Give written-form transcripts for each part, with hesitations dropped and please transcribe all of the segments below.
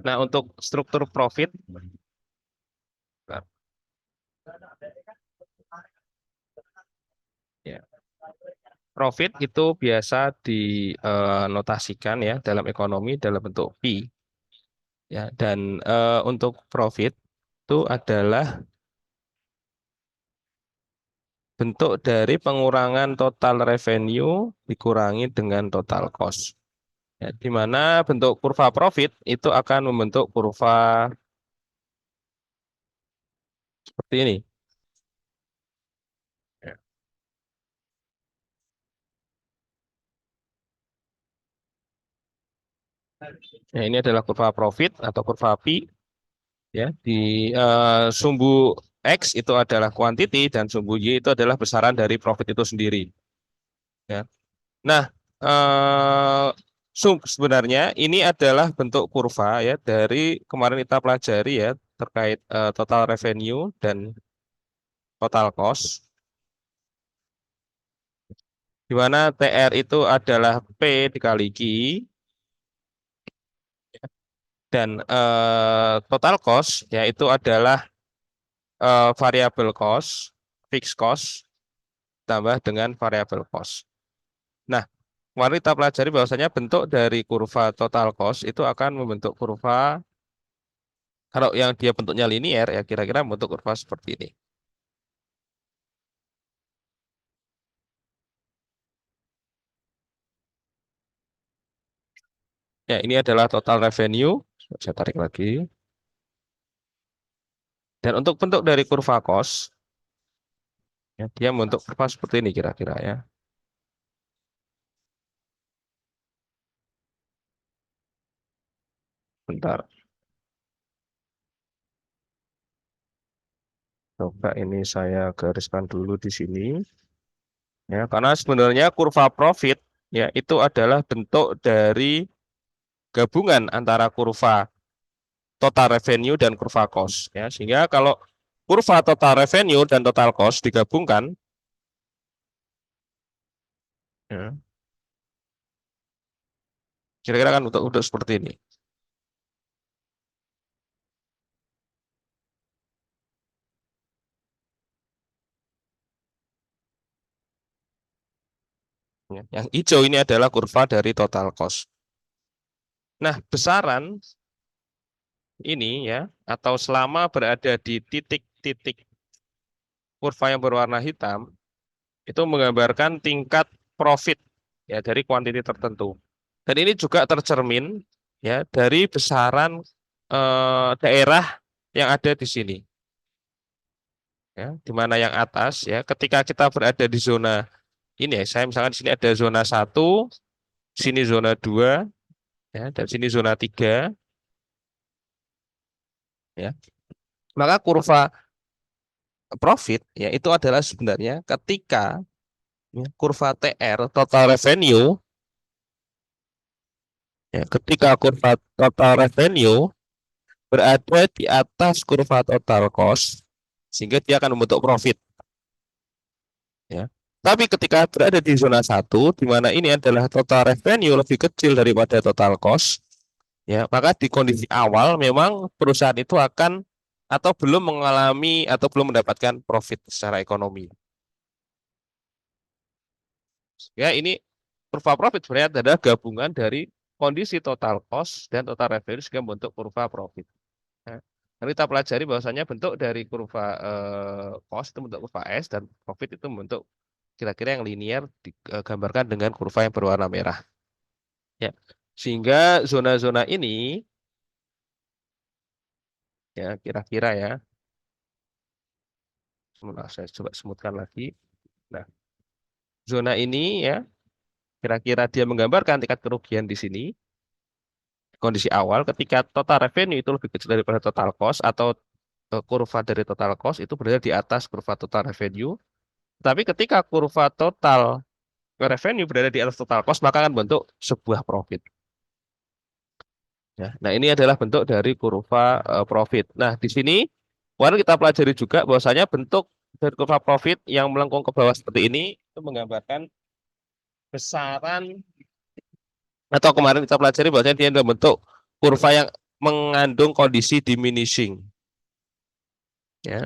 Nah, untuk struktur profit, ya, profit itu biasa dinotasikan ya dalam ekonomi dalam bentuk P. Ya, dan untuk profit itu adalah bentuk dari pengurangan total revenue dikurangi dengan total cost. Ya, di mana bentuk kurva profit itu akan membentuk kurva seperti ini. Ya. Nah, ini adalah kurva profit atau kurva P. Ya, di sumbu X itu adalah quantity dan sumbu Y itu adalah besaran dari profit itu sendiri. Ya. Nah, sebenarnya ini adalah bentuk kurva ya dari kemarin kita pelajari ya terkait total revenue dan total cost, di mana TR itu adalah P dikali Q dan total cost ya itu adalah variable cost, fixed cost tambah dengan variable cost. Nah, kemarin kita pelajari bahwasanya bentuk dari kurva total cost itu akan membentuk kurva, kalau yang dia bentuknya linier ya kira-kira membentuk kurva seperti ini. Ya, ini adalah total revenue. Saya tarik lagi. Dan untuk bentuk dari kurva cost, ya, dia membentuk kurva seperti ini kira-kira ya. Bentar. Coba ini saya gariskan dulu di sini. Ya, karena sebenarnya kurva profit ya itu adalah bentuk dari gabungan antara kurva total revenue dan kurva cost ya. Sehingga kalau kurva total revenue dan total cost digabungkan ya, kira-kira kan untuk seperti ini. Ya. Yang hijau ini adalah kurva dari total cost. Nah, besaran ini ya atau selama berada di titik-titik kurva yang berwarna hitam itu menggambarkan tingkat profit ya dari kuantiti tertentu. Dan ini juga tercermin ya dari besaran daerah yang ada di sini. Ya, di mana yang atas ya ketika kita berada di zona ini ya, saya misalkan di sini ada zona 1, sini zona 2 ya, dan sini zona 3 ya. Maka kurva profit ya itu adalah sebenarnya ketika ya, kurva TR total revenue ya, ketika kurva total revenue berada di atas kurva total cost sehingga dia akan membentuk profit ya. Tapi ketika berada di zona 1 di mana ini adalah total revenue lebih kecil daripada total cost ya, maka di kondisi awal memang perusahaan itu akan atau belum mengalami atau belum mendapatkan profit secara ekonomi. Ya, ini kurva profit sebenarnya adalah gabungan dari kondisi total cost dan total revenue sehingga membentuk kurva profit. Ya. Nanti kita pelajari bahwasanya bentuk dari kurva cost itu bentuk kurva S dan profit itu bentuk kira-kira yang linear digambarkan dengan kurva yang berwarna merah. Ya. Sehingga zona-zona ini ya kira-kira ya, saya coba sebutkan lagi. Nah, zona ini ya kira-kira dia menggambarkan tingkat kerugian di sini. Kondisi awal ketika total revenue itu lebih kecil daripada total cost atau kurva dari total cost itu berada di atas kurva total revenue. Tapi ketika kurva total revenue berada di atas total cost maka akan bentuk sebuah profit. Ya. Nah, ini adalah bentuk dari kurva profit. Nah, di sini kemarin kita pelajari juga bahwasanya bentuk dari kurva profit yang melengkung ke bawah seperti ini itu menggambarkan besaran atau kemarin kita pelajari bahwasanya dia dalam bentuk kurva yang mengandung kondisi diminishing. Ya.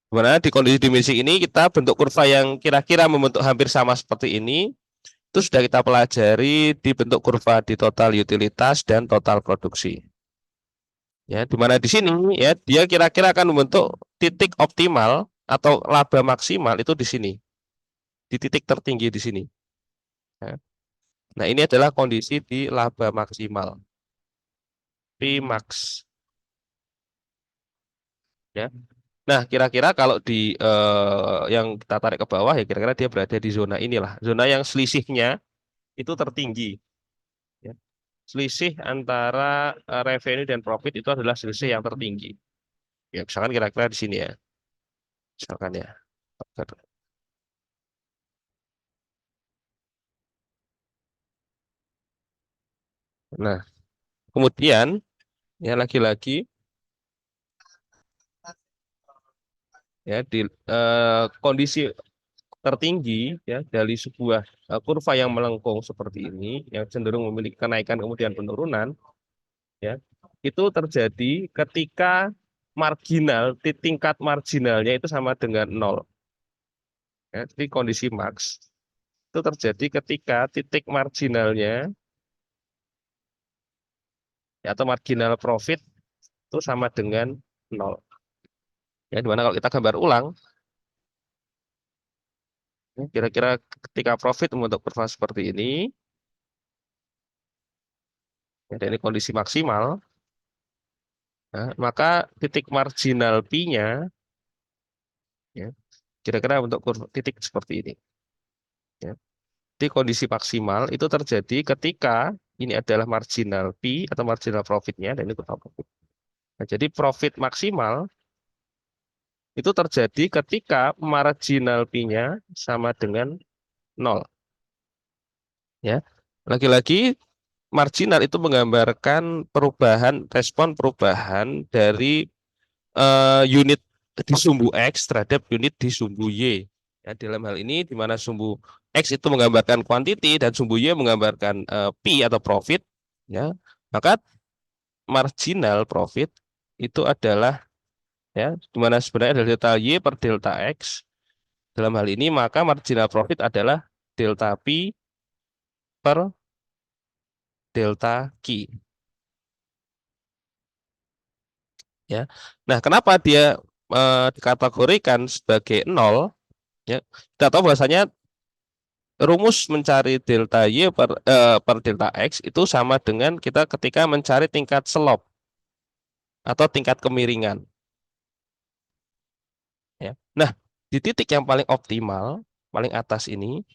Dimana di kondisi diminishing ini kita bentuk kurva yang kira-kira membentuk hampir sama seperti ini. Itu sudah kita pelajari di bentuk kurva di total utilitas dan total produksi. Ya, di mana di sini ya dia kira-kira akan membentuk titik optimal atau laba maksimal itu di sini. Di titik tertinggi di sini. Ya. Nah, ini adalah kondisi di laba maksimal. Pmax. Ya. Nah, kira-kira kalau di yang kita tarik ke bawah ya kira-kira dia berada di zona inilah, zona yang selisihnya itu tertinggi. Ya. Selisih antara revenue dan profit itu adalah selisih yang tertinggi. Ya, misalkan kira-kira di sini ya. Misalkan ya. Nah, kemudian ya lagi-lagi ya di kondisi tertinggi ya dari sebuah kurva yang melengkung seperti ini yang cenderung memiliki kenaikan kemudian penurunan ya itu terjadi ketika marginal tingkat marginalnya itu sama dengan nol ya. Jadi kondisi max itu terjadi ketika titik marginalnya ya, atau marginal profit itu sama dengan nol ya, dimana kalau kita gambar ulang ya, kira-kira ketika profit membentuk kurva seperti ini ya, dan ini kondisi maksimal ya, maka titik marginal P-nya ya, kira-kira untuk titik seperti ini. Ya. Di kondisi maksimal itu terjadi ketika ini adalah marginal P atau marginal profitnya dan ini total profit. Nah, jadi profit maksimal itu terjadi ketika marginal P-nya sama dengan nol. Ya, lagi-lagi marginal itu menggambarkan perubahan respon perubahan dari unit di sumbu X terhadap unit di sumbu Y. Ya, dalam hal ini di mana sumbu X itu menggambarkan quantity dan sumbu Y menggambarkan P atau profit, ya, maka marginal profit itu adalah ya di mana sebenarnya adalah delta Y per delta X. Dalam hal ini maka marginal profit adalah delta P per delta Q. Ya. Nah, kenapa dia dikategorikan sebagai nol? Ya, kita tahu bahwasanya rumus mencari delta Y per delta X itu sama dengan kita ketika mencari tingkat slope atau tingkat kemiringan. Ya. Nah, di titik yang paling optimal, paling atas ini,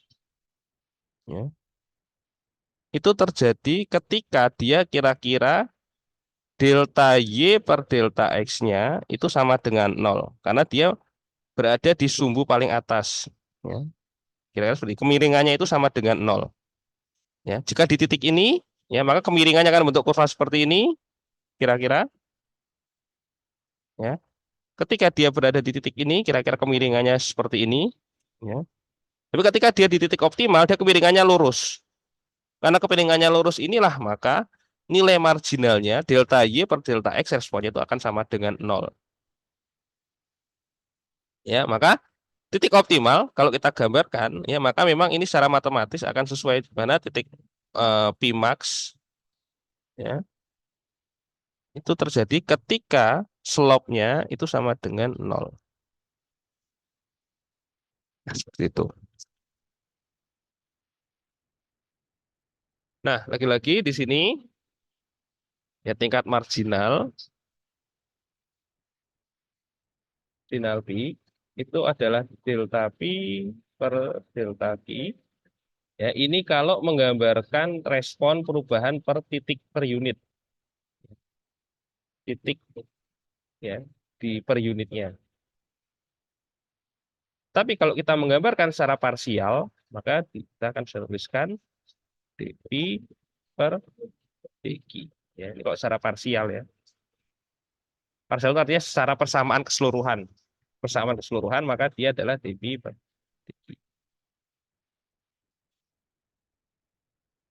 ya, itu terjadi ketika dia kira-kira delta Y per delta X-nya itu sama dengan nol. Karena dia berada di sumbu paling atas. Ya. Kira-kira seperti kemiringannya itu sama dengan nol. Ya. Jika di titik ini, ya maka kemiringannya akan bentuk kurva seperti ini, kira-kira. Ya. Ketika dia berada di titik ini, kira-kira kemiringannya seperti ini. Ya. Tapi ketika dia di titik optimal, dia kemiringannya lurus. Karena kemiringannya lurus inilah, maka nilai marginalnya delta Y per delta X responnya itu akan sama dengan nol. Ya, maka titik optimal kalau kita gambarkan, ya maka memang ini secara matematis akan sesuai di mana titik P max ya, itu terjadi ketika slope-nya itu sama dengan nol. Nah, seperti itu. Nah, lagi-lagi di sini ya tingkat marginal P itu adalah delta P per delta Q. Ya, ini kalau menggambarkan respon perubahan per titik per unit. Titik ya di per unitnya. Tapi kalau kita menggambarkan secara parsial, maka kita akan tuliskan dp per dq. Ya, ini kalau secara parsial ya. Parsial itu artinya secara persamaan keseluruhan. Persamaan keseluruhan maka dia adalah dp per dq.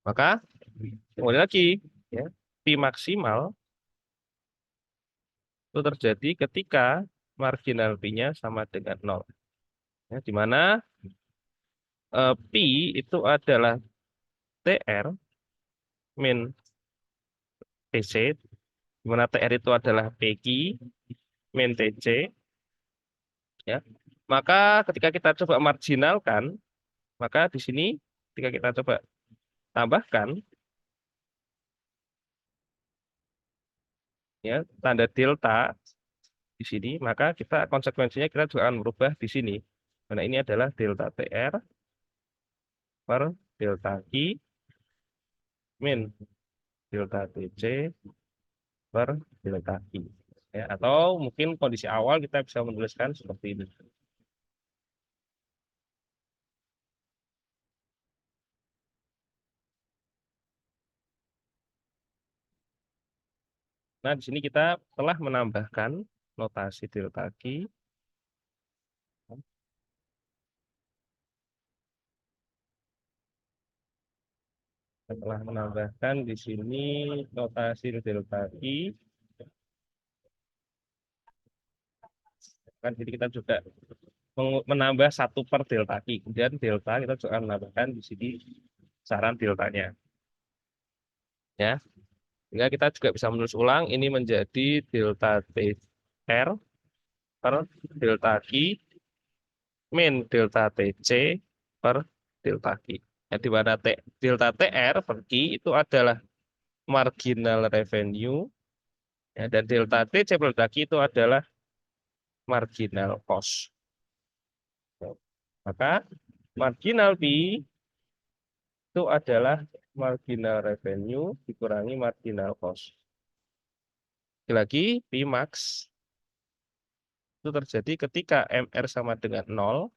Maka kembali lagi ya, P maksimal itu terjadi ketika marginal P-nya sama dengan 0. Ya, di mana P itu adalah TR min TC, di mana TR itu adalah PQ min TC. Ya. Maka ketika kita coba marginalkan, maka di sini ketika kita coba tambahkan ya tanda delta di sini, maka kita konsekuensinya kita juga akan merubah di sini. Karena ini adalah delta TR per delta Q min delta TC per delta Q. Ya, atau mungkin kondisi awal kita bisa menuliskan seperti ini. Nah, di sini kita telah menambahkan notasi delta Q. Setelah menambahkan di sini notasi delta Q, kan jadi kita juga menambah 1/delta Q. Kemudian delta kita juga menambahkan di sini saran deltanya. Ya, sehingga kita juga bisa menulis ulang ini menjadi delta TR per delta Q min delta TC per delta Q. Ya, di mana delta TR per Q itu adalah marginal revenue, ya, dan delta TC per delta Q itu adalah marginal cost. Maka marginal P itu adalah marginal revenue dikurangi marginal cost. Lagi P max itu terjadi ketika MR sama dengan 0,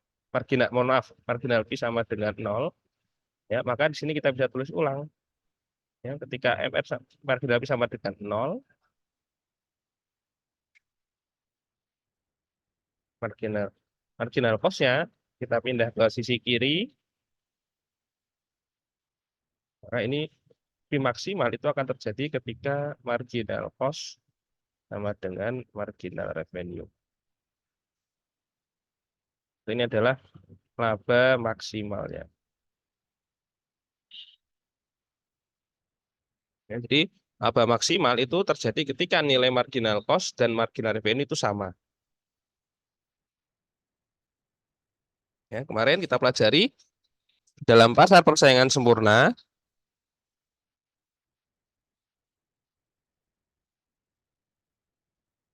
marginal P sama dengan 0, ya, maka di sini kita bisa tulis ulang. Ya, ketika marginal P sama dengan 0, marginal cost-nya kita pindah ke sisi kiri, maka ini P maksimal itu akan terjadi ketika marginal cost sama dengan marginal revenue. Ini adalah laba maksimalnya. Ya, jadi laba maksimal itu terjadi ketika nilai marginal cost dan marginal revenue itu sama. Ya, kemarin kita pelajari dalam pasar persaingan sempurna,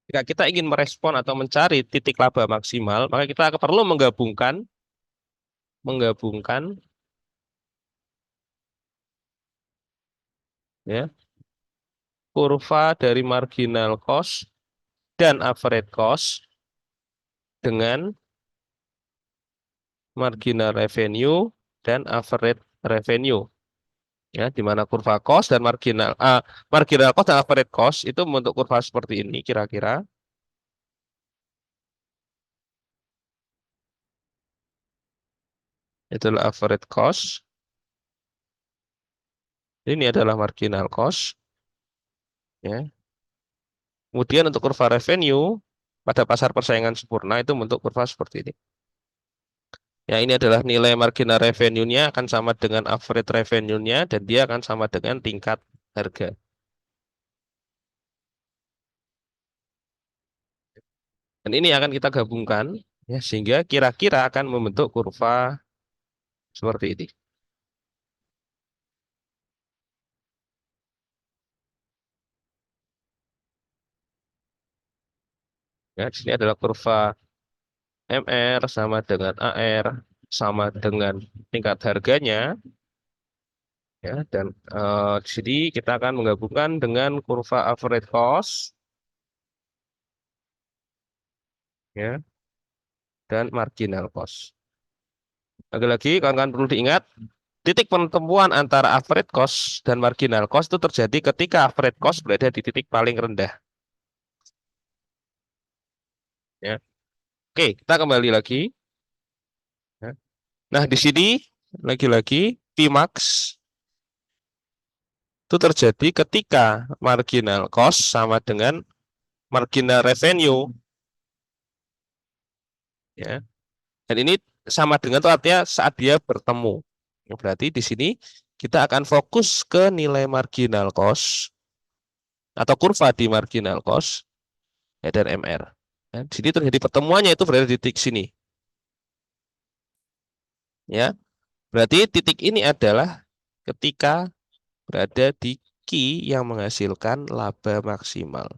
jika kita ingin merespon atau mencari titik laba maksimal, maka kita perlu menggabungkan ya, kurva dari marginal cost dan average cost dengan marginal revenue dan average revenue. Ya, di mana kurva cost dan marginal cost dan average cost itu membentuk kurva seperti ini kira-kira. Itulah average cost. Ini adalah marginal cost. Ya. Kemudian untuk kurva revenue pada pasar persaingan sempurna itu bentuk kurva seperti ini. Ya, ini adalah nilai marginal revenue-nya akan sama dengan average revenue-nya dan dia akan sama dengan tingkat harga. Dan ini akan kita gabungkan ya sehingga kira-kira akan membentuk kurva seperti ini. Ya, di sini adalah kurva MR sama dengan AR sama dengan tingkat harganya. Ya, dan di sini kita akan menggabungkan dengan kurva average cost ya dan marginal cost. Lagi-lagi kawan-kawan perlu diingat titik pertemuan antara average cost dan marginal cost itu terjadi ketika average cost berada di titik paling rendah. Ya. Oke, kita kembali lagi. Ya. Nah, di sini lagi-lagi Pmax itu terjadi ketika marginal cost sama dengan marginal revenue, ya. Dan ini sama dengan itu artinya saat dia bertemu. Berarti di sini kita akan fokus ke nilai marginal cost atau kurva di marginal cost ya, dan MR. Ya, di sini terjadi pertemuannya itu berada di titik sini. Ya, berarti titik ini adalah ketika berada di key yang menghasilkan laba maksimal.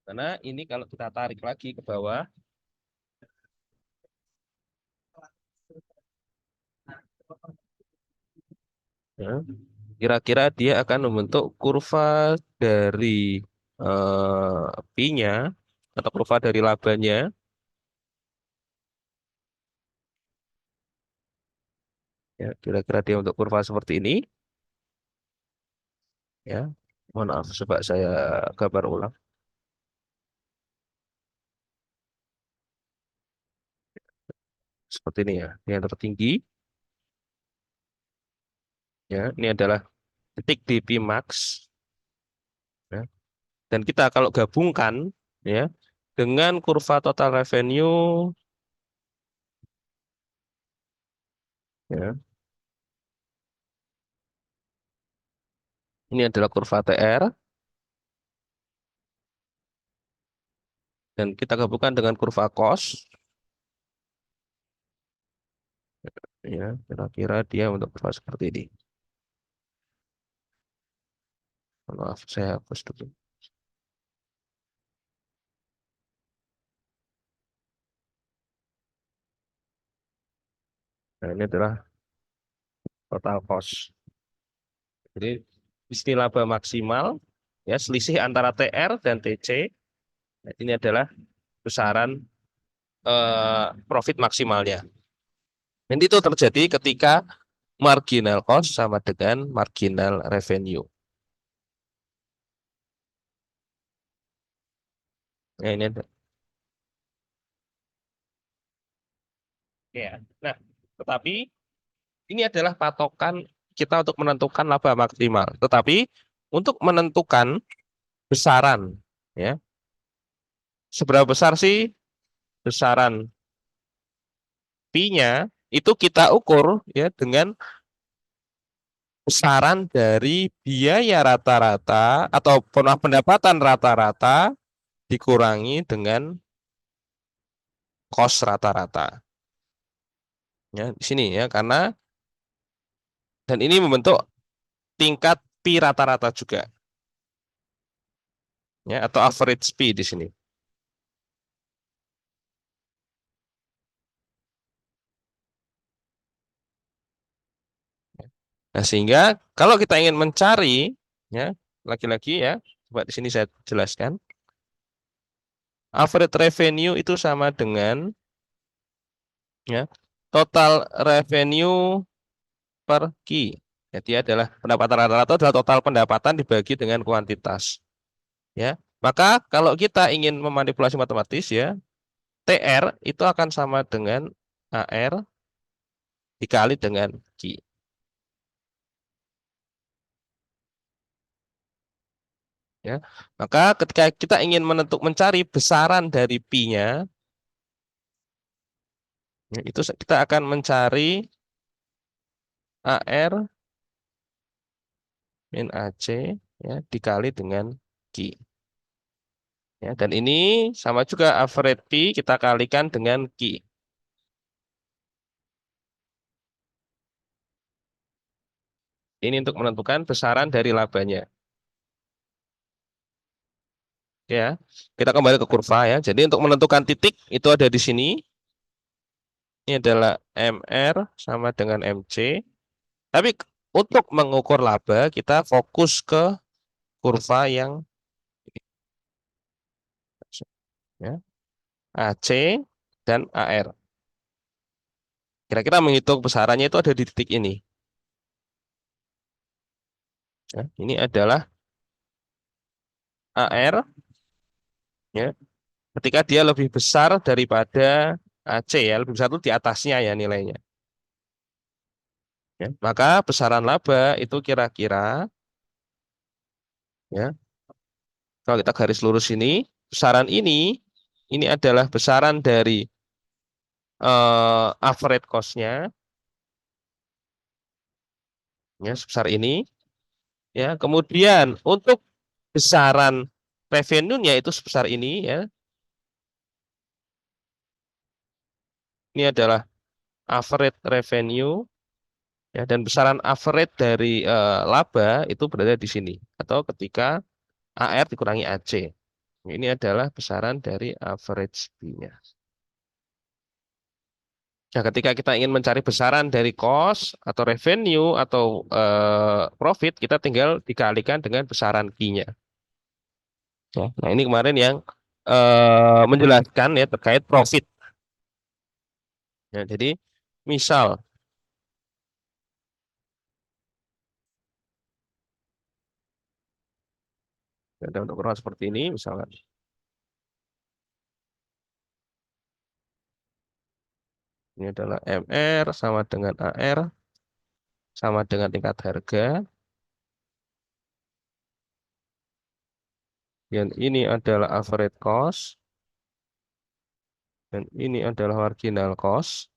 Karena ini kalau kita tarik lagi ke bawah, ya, kira-kira dia akan membentuk kurva dari P-nya atau kurva dari labanya. Ya, kira-kira dia untuk kurva seperti ini. Ya, mohon maaf, coba saya gambar ulang. Seperti ini ya, ini yang tertinggi. Ya, ini adalah titik di P max. Ya. Dan kita kalau gabungkan ya dengan kurva total revenue, ya, ini adalah kurva TR, dan kita gabungkan dengan kurva cost, ya, kira-kira dia untuk kurva seperti ini. Maaf, saya hapus dulu. Nah, ini adalah total cost. Jadi istilah laba maksimal, ya, selisih antara TR dan TC. Nah, ini adalah besaran profit maksimalnya. Nanti itu terjadi ketika marginal cost sama dengan marginal revenue. Nah, ini ya. Nah, tetapi ini adalah patokan kita untuk menentukan laba maksimal. Tetapi untuk menentukan besaran, ya, seberapa besar sih besaran P-nya, itu kita ukur ya dengan besaran dari biaya rata-rata atau pendapatan rata-rata dikurangi dengan cost rata-rata. Ya, di sini ya, karena dan ini membentuk tingkat P rata-rata juga, ya, atau average P di sini. Nah, sehingga kalau kita ingin mencari, ya, lagi-lagi ya, coba di sini saya jelaskan. Average revenue itu sama dengan, ya, total revenue per key. Jadi adalah pendapatan rata-rata adalah total pendapatan dibagi dengan kuantitas. Ya, maka kalau kita ingin memanipulasi matematis ya, TR itu akan sama dengan AR dikali dengan Q. Ya, maka ketika kita ingin mencari besaran dari P-nya, ya, itu kita akan mencari AR min AC ya, dikali dengan Q. Ya, dan ini sama juga average P kita kalikan dengan Q. Ini untuk menentukan besaran dari labanya. Ya, kita kembali ke kurva ya. Jadi untuk menentukan titik itu ada di sini. Ini adalah MR sama dengan MC. Tapi untuk mengukur laba kita fokus ke kurva yang ya, AC dan AR. Kira-kira menghitung besarannya itu ada di titik ini. Ya, ini adalah AR ya. Ketika dia lebih besar daripada AC ya, lebih besar itu di atasnya ya nilainya. Ya, maka besaran laba itu kira-kira, ya, kalau kita garis lurus besaran ini adalah besaran dari average cost-nya, ya, sebesar ini. Ya, kemudian untuk besaran revenue-nya itu sebesar ini, ya. Ini adalah average revenue, ya, dan besaran average dari laba itu berada di sini atau ketika AR dikurangi AC. Ini adalah besaran dari average B-nya. Nah, ketika kita ingin mencari besaran dari cost atau revenue atau profit, kita tinggal dikalikan dengan besaran Q-nya. Ya, nah, ini kemarin yang menjelaskan ya terkait profit. Ya, jadi misal ada untuk ukuran seperti ini, misalkan ini adalah MR sama dengan AR sama dengan tingkat harga, dan ini adalah average cost, dan ini adalah marginal cost.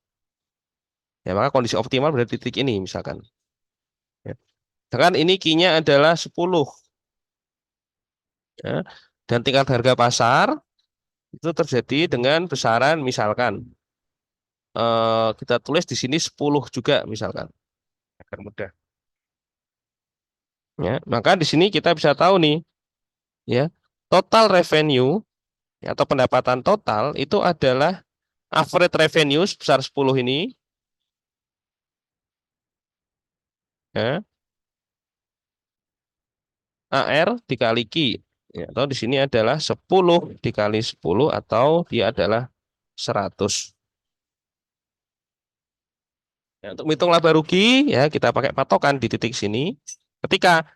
Ya, maka kondisi optimal berada di titik ini misalkan. Ya. Misalkan ini Q-nya adalah 10. Ya. Dan tingkat harga pasar itu terjadi dengan besaran misalkan kita tulis di sini 10 juga misalkan agar mudah. Ya, maka di sini kita bisa tahu nih, ya, total revenue, ya, atau pendapatan total itu adalah average revenue sebesar 10 ini, ya, AR dikali Q. Ya, atau di sini adalah 10 dikali 10 atau dia adalah 100. Ya, untuk menghitung laba rugi, ya, kita pakai patokan di titik sini. Ketika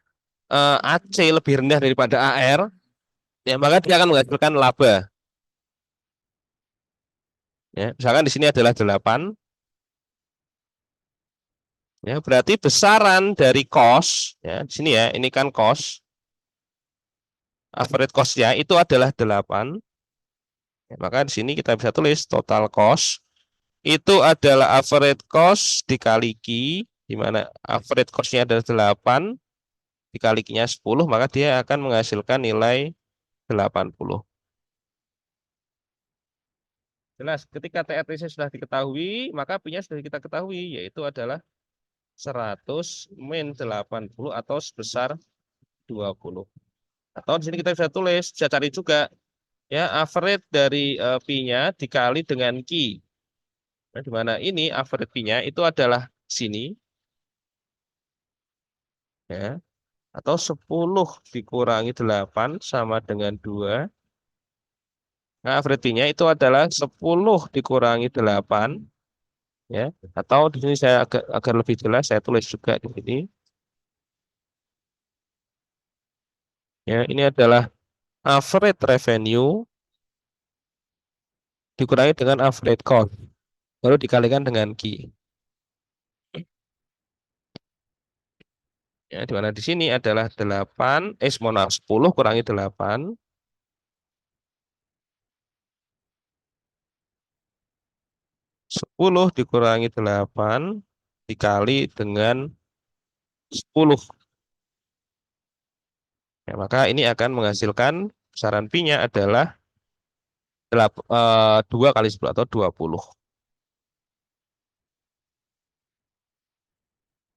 AC lebih rendah daripada AR, ya, maka dia akan menghasilkan laba. Ya, misalkan di sini adalah 8. Ya, berarti besaran dari cost, ya, di sini ya, ini kan cost, average cost-nya itu adalah 8. Ya, maka di sini kita bisa tulis total cost itu adalah average cost dikali Q, di mana average cost-nya adalah 8, dikali Q-nya 10, maka dia akan menghasilkan nilai 80. Jelas, ketika TRTC sudah diketahui, maka P-nya sudah kita ketahui, yaitu adalah 100 min 80 atau sebesar 20. Atau di sini kita bisa tulis, bisa cari juga, ya, average dari P-nya dikali dengan Q. Nah, di mana ini average P-nya itu adalah sini, ya, atau 10 dikurangi 8 sama dengan 2. Nah, average P-nya itu adalah 10 dikurangi 8, ya. Atau di sini saya agar lebih jelas saya tulis juga di sini. Ya, ini adalah average revenue dikurangi dengan average cost, lalu dikalikan dengan Q. Ya, di mana di sini adalah 8, mohon maaf, 10 kurangi 8. 10 dikurangi 8 dikali dengan 10. Ya, maka ini akan menghasilkan besaran Pi-nya adalah 2 kali 10 atau 20.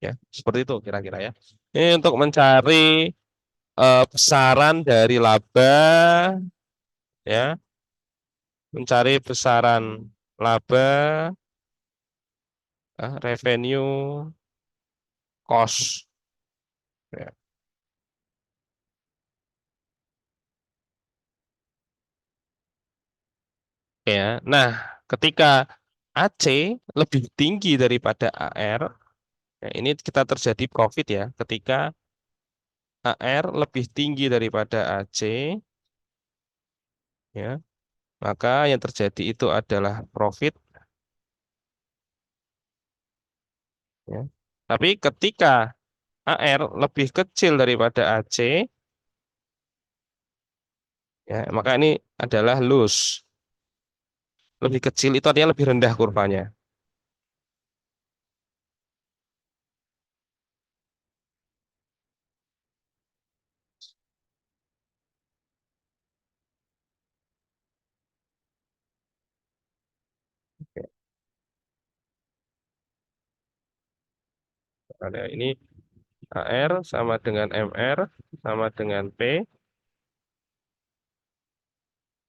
Ya, seperti itu kira-kira ya. Ini untuk mencari besaran dari laba, ya, mencari besaran laba, revenue, cost. Ya. Ya. Nah, ketika AC lebih tinggi daripada AR, ya, ini kita terjadi profit ya. Ketika AR lebih tinggi daripada AC, ya, maka yang terjadi itu adalah profit. Ya. Tapi ketika AR lebih kecil daripada AC, ya, maka ini adalah loose. Lebih kecil itu artinya lebih rendah kurvanya. Oke. Ada ini AR sama dengan MR sama dengan P.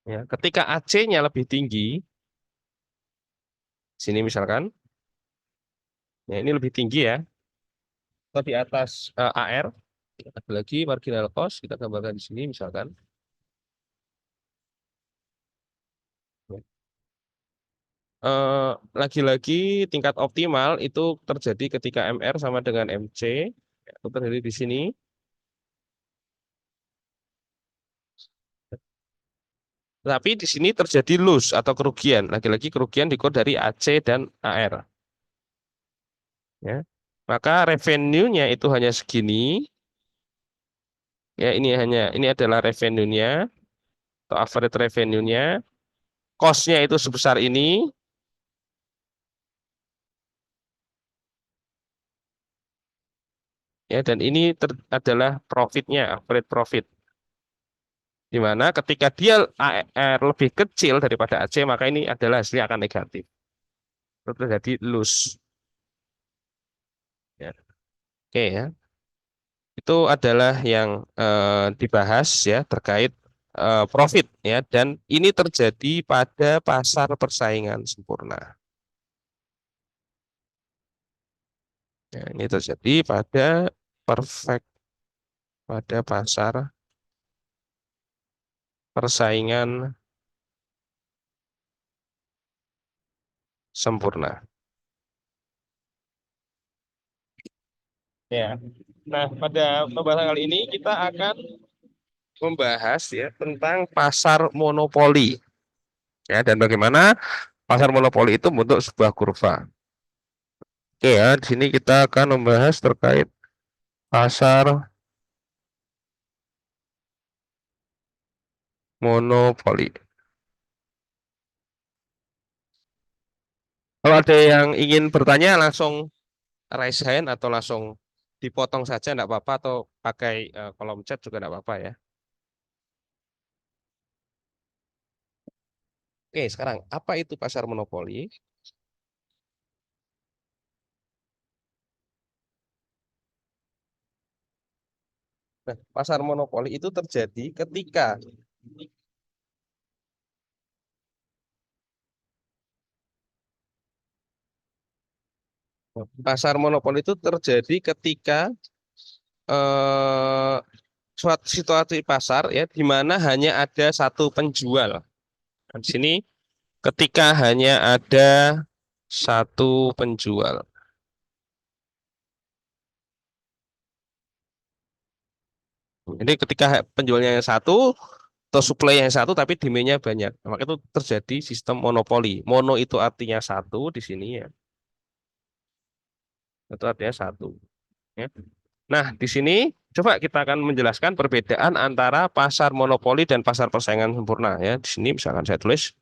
Ya, ketika AC-nya lebih tinggi, sini misalkan, ya ini lebih tinggi ya, atau di atas AR, ada lagi marginal cost, kita gambarkan di sini misalkan. Ya. Lagi-lagi tingkat optimal itu terjadi ketika MR sama dengan MC, ya, itu terjadi di sini. Tapi di sini terjadi loss atau kerugian. Lagi-lagi kerugian dikode dari AC dan AR. Ya. Maka revenue-nya itu hanya segini. Ya, ini adalah revenue-nya atau average revenue-nya. Cost-nya itu sebesar ini. Ya, dan ini adalah profit-nya, average profit. Di mana ketika dia AR lebih kecil daripada AC, maka ini adalah hasilnya akan negatif. Itu terjadi loss. Ya. Oke ya. Itu adalah yang dibahas ya terkait profit ya, dan ini terjadi pada pasar persaingan sempurna. Ya, ini terjadi perfect pada pasar persaingan sempurna. Ya. Nah, pada pembahasan kali ini kita akan membahas ya tentang pasar monopoli ya, dan bagaimana pasar monopoli itu membentuk sebuah kurva. Oke ya, di sini kita akan membahas terkait pasar monopoli. Kalau ada yang ingin bertanya langsung raise hand atau langsung dipotong saja enggak apa-apa, atau pakai kolom chat juga enggak apa-apa ya. Oke, sekarang apa itu pasar monopoli? Nah, pasar monopoli itu terjadi ketika pasar monopoli itu terjadi ketika eh, suatu situasi pasar ya di mana hanya ada satu penjual. Nah, di sini ketika hanya ada satu penjual. Jadi ketika penjualnya yang satu atau supply yang satu tapi demand-nya banyak, maka itu terjadi sistem monopoli. Mono itu artinya satu di sini ya. Itu artinya satu. Ya. Nah, di sini coba kita akan menjelaskan perbedaan antara pasar monopoli dan pasar persaingan sempurna ya. Di sini misalkan saya tulis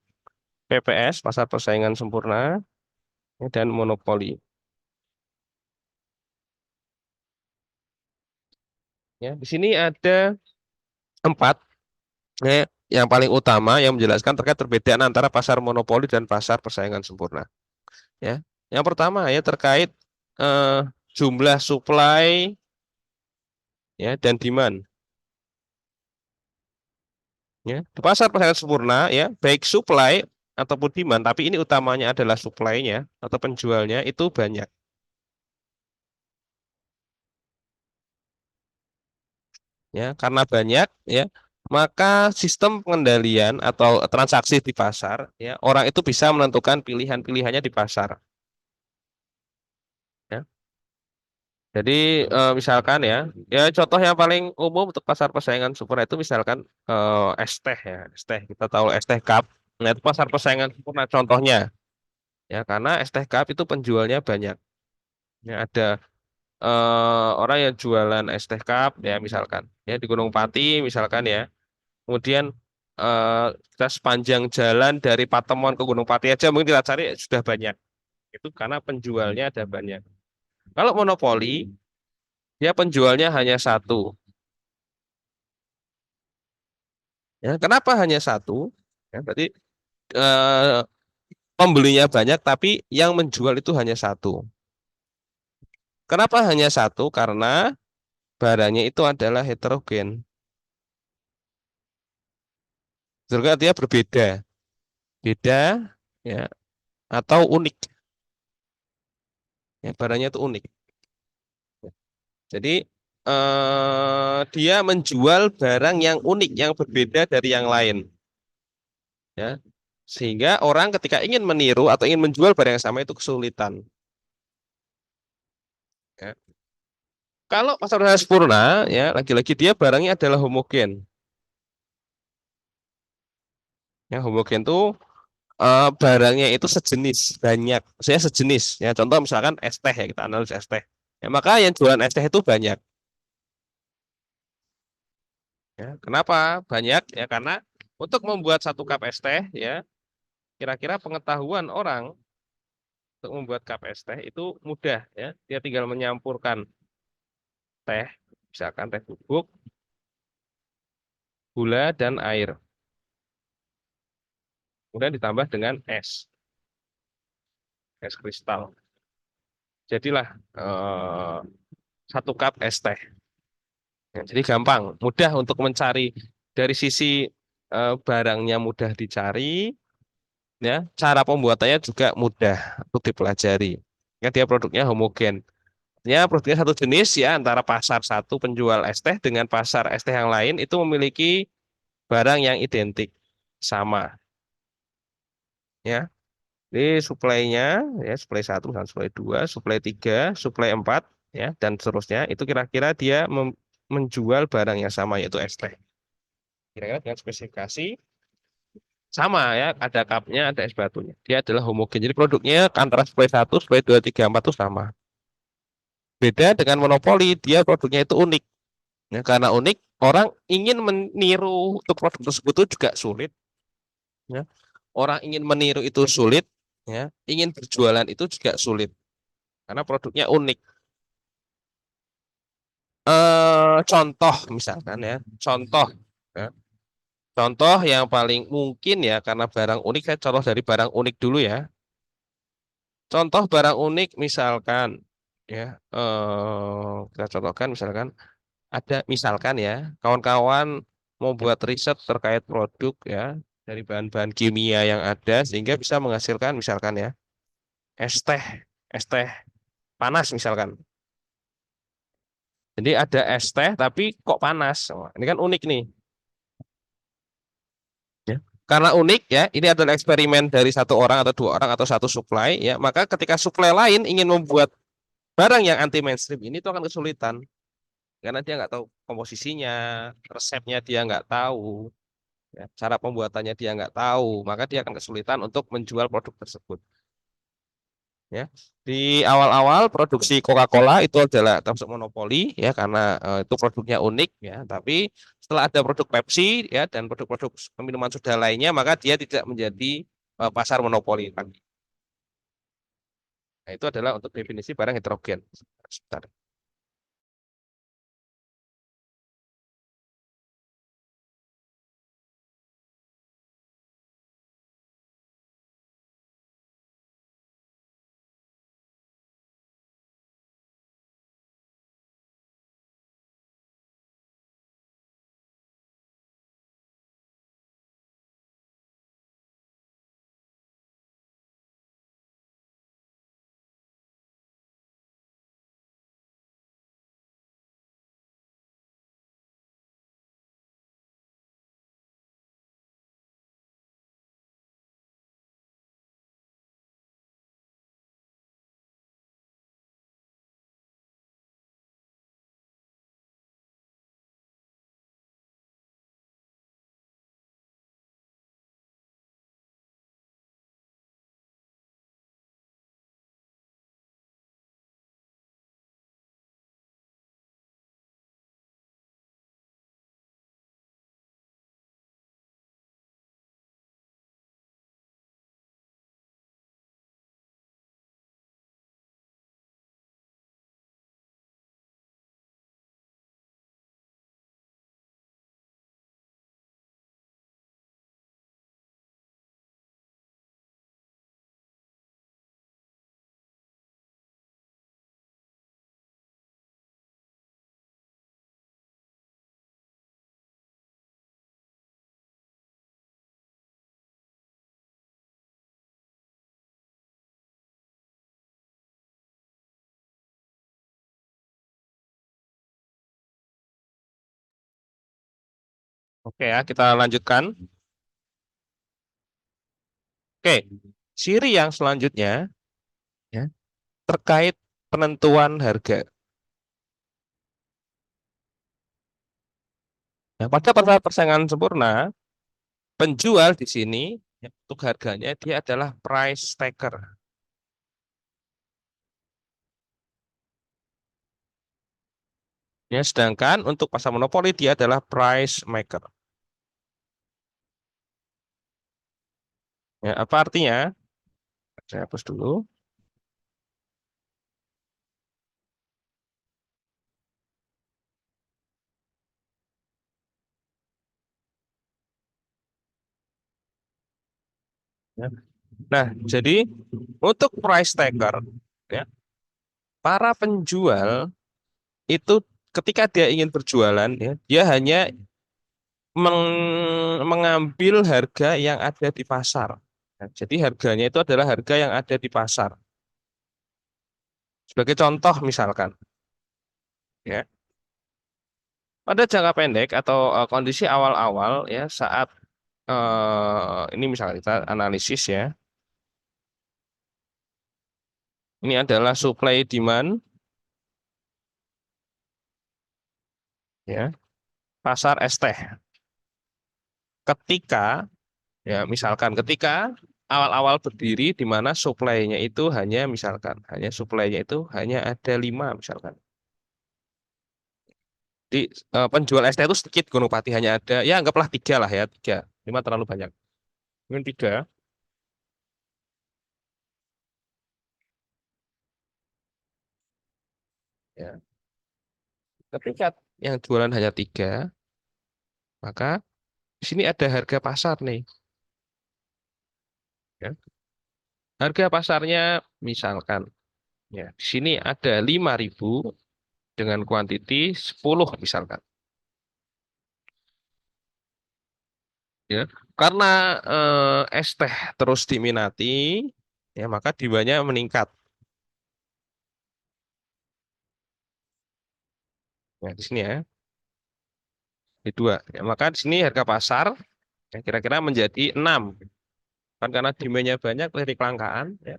PPS, pasar persaingan sempurna, ya, dan monopoli. Ya, di sini ada empat ya, yang paling utama yang menjelaskan terkait perbedaan antara pasar monopoli dan pasar persaingan sempurna. Ya, yang pertama ya terkait eh, jumlah supply ya dan demand. Ya, di pasar persaingan sempurna ya baik supply ataupun demand, tapi ini utamanya adalah supply-nya atau penjualnya itu banyak. Ya, karena banyak ya, maka sistem pengendalian atau transaksi di pasar ya orang itu bisa menentukan pilihan-pilihannya di pasar. Ya. Jadi misalkan ya, ya contoh yang paling umum untuk pasar persaingan sempurna itu misalkan es teh ya, es teh kita tahu es teh cup. Nah, itu pasar persaingan sempurna contohnya ya, karena es teh cup itu penjualnya banyak. Ya, ada orang yang jualan es teh cup ya misalkan ya di Gunung Pati misalkan ya. Kemudian kita sepanjang jalan dari Patemon ke Gunung Pati aja mungkin kita cari sudah banyak. Itu karena penjualnya ada banyak. Kalau monopoli, dia penjualnya hanya satu. Ya, kenapa hanya satu? Ya, berarti eh, pembelinya banyak, tapi yang menjual itu hanya satu. Kenapa hanya satu? Karena barangnya itu adalah heterogen. Juga dia berbeda, beda ya atau unik. Ya, barangnya itu unik. Jadi dia menjual barang yang unik, yang berbeda dari yang lain. Ya, sehingga orang ketika ingin meniru atau ingin menjual barang yang sama itu kesulitan. Ya. Kalau pasar tradisional sempurna, ya lagi-lagi dia barangnya adalah homogen. Ya, homogen itu barangnya itu sejenis banyak. Saya sejenis. Ya, contoh misalkan es teh ya kita analisis es teh. Ya, maka yang jualan es teh itu banyak. Ya, kenapa banyak? Ya karena untuk membuat satu cup es teh, ya kira-kira pengetahuan orang untuk membuat cup es teh itu mudah. Ya, dia tinggal menyampurkan teh, misalkan teh bubuk, gula dan air. Kemudian ditambah dengan es kristal. Jadilah satu cup es teh. Ya, jadi gampang, mudah untuk mencari dari sisi barangnya mudah dicari, ya, cara pembuatannya juga mudah untuk dipelajari. Ya, dia produknya homogen. Ya, produknya satu jenis ya antara pasar satu penjual es teh dengan pasar es teh yang lain itu memiliki barang yang identik sama. Ya, jadi suplainya ya suplai satu, misalnya suplai dua, suplai tiga, suplai empat, ya dan seterusnya itu kira-kira dia menjual barang yang sama yaitu es teh. Kira-kira dengan spesifikasi sama ya, ada cupnya, ada es batunya. Dia adalah homogen. Jadi produknya antara suplai satu, suplai dua, tiga, empat itu sama. Beda dengan monopoli, dia produknya itu unik. Ya, karena unik, orang ingin meniru untuk produk tersebut itu juga sulit. Ya. Orang ingin meniru itu sulit, ya. Ingin berjualan itu juga sulit karena produknya unik. Contoh misalkan ya, contoh, ya. Contoh yang paling mungkin ya karena barang unik, saya contoh dari barang unik dulu ya. Contoh barang unik misalkan ya, kita contohkan misalkan ada misalkan ya kawan-kawan mau buat riset terkait produk ya dari bahan-bahan kimia yang ada sehingga bisa menghasilkan misalkan ya es teh es teh panas misalkan. Jadi ada es teh tapi kok panas. Wah, ini kan unik nih. Ya. Karena unik ya, ini adalah eksperimen dari satu orang atau dua orang atau satu supply ya. Maka ketika supply lain ingin membuat barang yang anti mainstream ini itu akan kesulitan karena dia nggak tahu komposisinya, resepnya dia nggak tahu, ya, cara pembuatannya dia nggak tahu, maka dia akan kesulitan untuk menjual produk tersebut. Ya, di awal-awal produksi Coca-Cola itu adalah termasuk monopoli ya karena itu produknya unik ya. Tapi setelah ada produk Pepsi ya dan produk-produk minuman soda lainnya, maka dia tidak menjadi pasar monopoli lagi. Nah, itu adalah untuk definisi barang heterogen. Sebentar. Oke ya, kita lanjutkan. Oke, ciri yang selanjutnya ya, terkait penentuan harga. Nah, pada persaingan sempurna, penjual di sini ya, untuk harganya dia adalah price taker. Ya, sedangkan untuk pasar monopoli dia adalah price maker. Ya, apa artinya? Saya hapus dulu. Ya. Nah, jadi untuk price taker, ya, para penjual itu ketika dia ingin berjualan, ya, dia hanya mengambil harga yang ada di pasar. Nah, jadi harganya itu adalah harga yang ada di pasar. Sebagai contoh misalkan, ya, pada jangka pendek atau kondisi awal-awal ya saat ini misalkan kita analisis ya, ini adalah supply demand ya pasar es teh. Ketika ya misalkan ketika awal-awal berdiri di mana supply-nya itu hanya misalkan hanya supply-nya itu hanya ada 5 misalkan. Di penjual es teh itu sedikit Gunung Pati hanya ada ya anggaplah 3 lah ya 3, 5 terlalu banyak. Mungkin 3 ya. Ketika yang jualan hanya 3, maka di sini ada harga pasar nih. Ya. Harga pasarnya misalkan ya di sini ada 5.000 dengan kuantiti 10 misalkan. Ya, karena es teh terus diminati, ya maka demandnya meningkat. Ya, di sini ya, di 2. Ya, maka di sini harga pasar ya, kira-kira menjadi 6. Kan karena demandnya banyak dari kelangkaan, ya,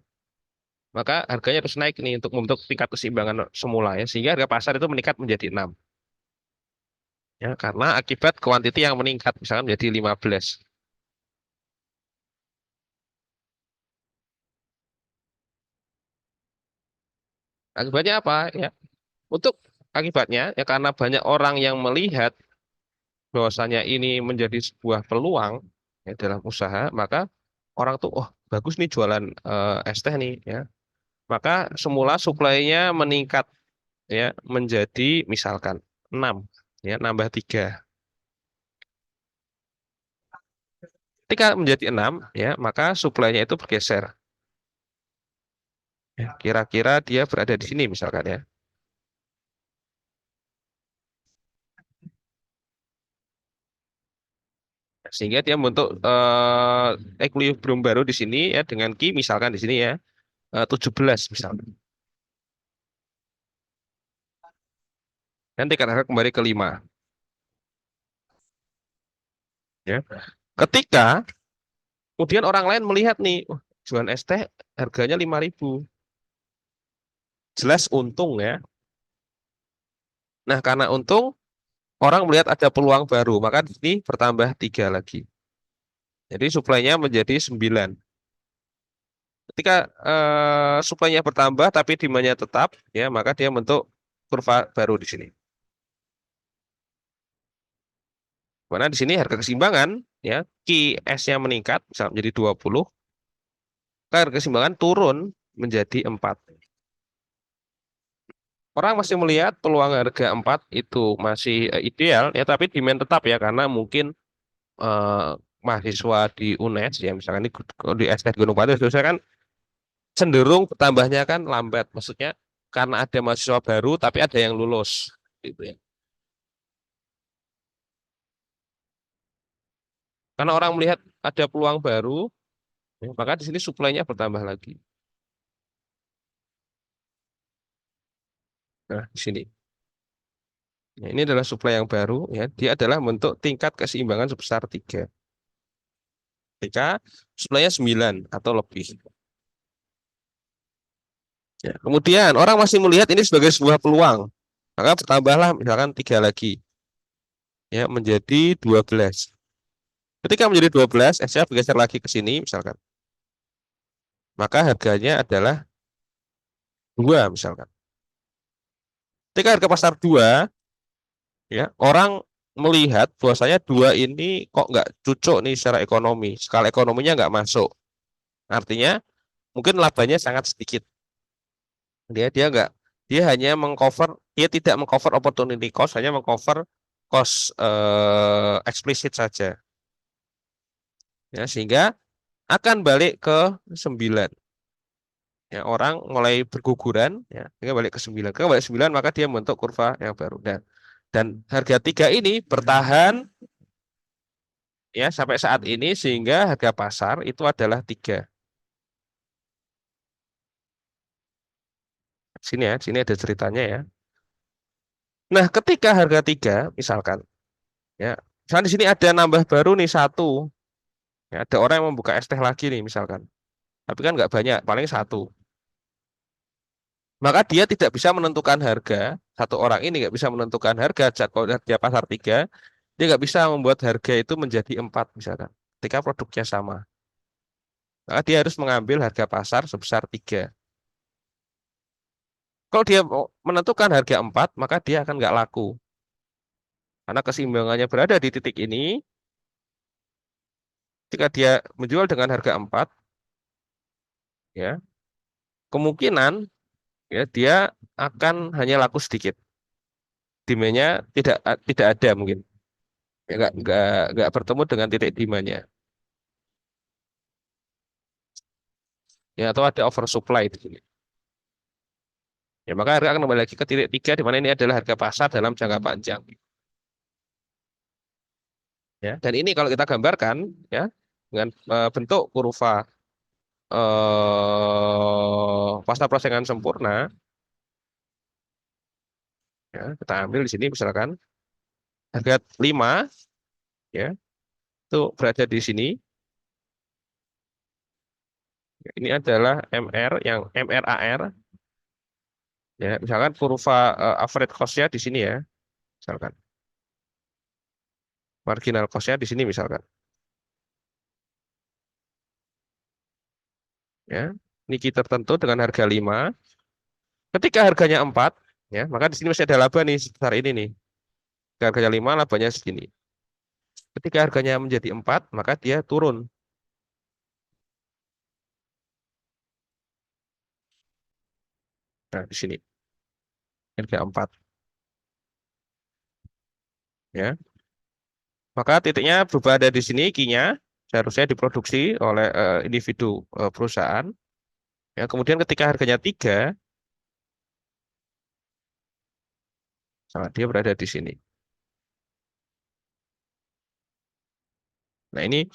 maka harganya terus naik nih untuk membentuk tingkat keseimbangan semula ya, sehingga harga pasar itu meningkat menjadi 6. Ya, karena akibat kuantiti yang meningkat, misalkan menjadi 15. Akibatnya apa? Ya, untuk akibatnya ya karena banyak orang yang melihat bahwasanya ini menjadi sebuah peluang ya, dalam usaha, maka orang tuh, oh bagus nih jualan es teh nih, ya. Maka semula suplainya meningkat ya menjadi misalkan 6, ya nambah 3. Ketika menjadi 6, ya maka suplainya itu bergeser. Ya, kira-kira dia berada di sini misalkan ya. Sehingga dia membentuk equilibrium baru di sini ya dengan Ki misalkan di sini ya 17 misalkan. Nanti kan kembali ke 5. Ya. Ketika kemudian orang lain melihat nih, oh, jualan es teh harganya 5.000. Jelas untung ya. Nah, karena untung, orang melihat ada peluang baru, maka di sini bertambah 3 lagi. Jadi suplainya menjadi 9. Ketika suplainya bertambah tapi demandnya tetap, ya maka dia bentuk kurva baru di sini. Karena di sini harga keseimbangan, ya, QS-nya meningkat, bisa menjadi 20, maka harga keseimbangan turun menjadi 4. Orang masih melihat peluang harga 4 itu masih ideal ya, tapi demand tetap ya karena mungkin eh, mahasiswa di UNES ya misalkan di STF Gunung Batu saya kan cenderung bertambahnya kan lambat. Maksudnya karena ada mahasiswa baru tapi ada yang lulus gitu ya. Karena orang melihat ada peluang baru, ya, maka di sini suplainya bertambah lagi. Nah, di sini. Ya, ini adalah supply yang baru, ya. Dia adalah bentuk tingkat keseimbangan sebesar 3. Ketika supply-nya 9 atau lebih. Ya, kemudian orang masih melihat ini sebagai sebuah peluang. Maka bertambahlah misalkan 3 lagi, ya, menjadi 12. Ketika menjadi 12, SCA bergeser lagi ke sini misalkan. Maka harganya adalah 2 misalkan. Ketika harga pasar 2, ya, orang melihat bahwasanya 2 ini kok nggak cocok nih secara ekonomi. Skala ekonominya nggak masuk. Artinya mungkin labanya sangat sedikit. Dia nggak, dia hanya mengcover, dia tidak mengcover opportunity cost, hanya mengcover cost eksplisit saja. Ya, sehingga akan balik ke 9. Ya, orang mulai berguguran, ya, sehingga balik ke 9. Ketika balik 9, maka dia membentuk kurva yang baru. Dan harga 3 ini bertahan, ya, sampai saat ini, sehingga harga pasar itu adalah 3. Sini ya, sini ada ceritanya ya. Nah, ketika harga 3 misalkan, ya, misalkan di sini ada nambah baru nih 1. Ya, ada orang yang membuka es teh lagi nih misalkan. Tapi kan nggak banyak, paling 1. Maka dia tidak bisa menentukan harga. Satu orang ini nggak bisa menentukan harga. Kalau dia pasar 3, dia nggak bisa membuat harga itu menjadi 4 misalkan. Ketika produknya sama. Maka dia harus mengambil harga pasar sebesar 3. Kalau dia menentukan harga 4, maka dia akan nggak laku. Karena keseimbangannya berada di titik ini. Jika dia menjual dengan harga 4, ya, kemungkinan, ya, dia akan hanya laku sedikit. Demand-nya tidak ada mungkin. Ya, nggak bertemu dengan titik demand-nya. Ya, atau ada oversupply di sini. Ya, maka harga akan kembali lagi ke titik 3, di mana ini adalah harga pasar dalam jangka panjang. Ya, dan ini kalau kita gambarkan, ya, dengan bentuk kurva pasar persaingan sempurna, ya, kita ambil di sini misalkan harga 5, ya, itu berada di sini. Ini adalah MR, yang MRAR, ya, misalkan kurva average cost-nya di sini ya, misalkan marginal cost-nya di sini misalkan, ya, niki tertentu dengan harga 5. Ketika harganya 4, ya, maka di sini masih ada laba nih sebesar ini nih. Ketika harganya 5, labanya segini. Ketika harganya menjadi 4, maka dia turun. Nah, di sini harga 4, ya. Maka titiknya berubah ada di sini, key-nya seharusnya diproduksi oleh individu perusahaan. Ya, kemudian ketika harganya 3, dia berada di sini. Nah, ini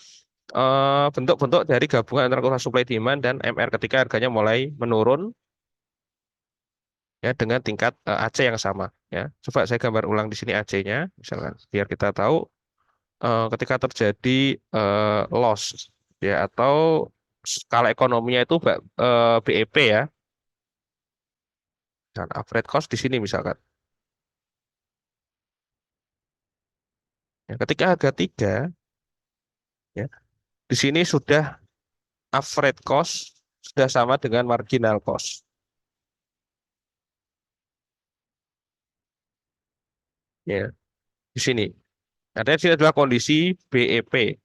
bentuk-bentuk dari gabungan antara kurva supply demand dan MR ketika harganya mulai menurun, ya, dengan tingkat AC yang sama, ya. Coba saya gambar ulang di sini AC-nya misalkan biar kita tahu ketika terjadi loss, ya, atau skala ekonominya itu BEP, ya. Dan average cost di sini misalkan. Ya, ketika harga 3, ya, di sini sudah average cost sudah sama dengan marginal cost. Ya, di sini. Artinya di sini adalah kondisi BEP.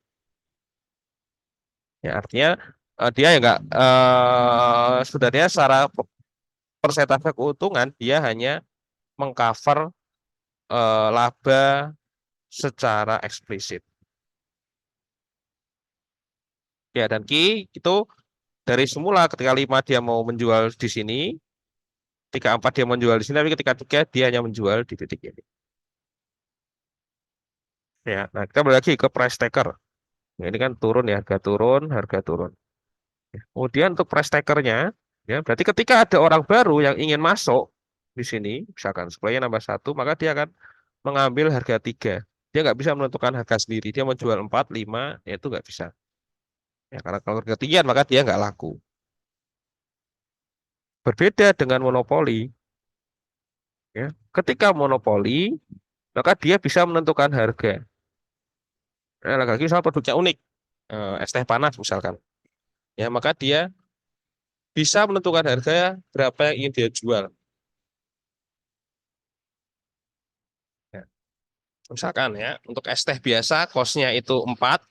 Ya, artinya dia ya nggak sebenarnya secara persentase keuntungan dia hanya mengcover laba secara eksplisit. Ya, dan itu dari semula ketika 5 dia mau menjual di sini, ketika 4 dia menjual di sini, tapi ketika 3 dia hanya menjual di titik ini. Ya, nah kita balik lagi ke price taker. Ya, ini kan turun ya, harga turun, harga turun. Kemudian untuk price takernya, ya, berarti ketika ada orang baru yang ingin masuk di sini, misalkan supply-nya nambah 1, maka dia akan mengambil harga 3. Dia nggak bisa menentukan harga sendiri. Dia mau jual 4, 5, ya itu nggak bisa. Ya, karena kalau ketinggian maka dia nggak laku. Berbeda dengan monopoli, ya. Ketika monopoli, maka dia bisa menentukan harga. Lagi-lagi soal produknya unik, es teh panas misalkan. Ya, maka dia bisa menentukan harga berapa yang ingin dia jual. Ya, misalkan ya, untuk es teh biasa kosnya itu 4,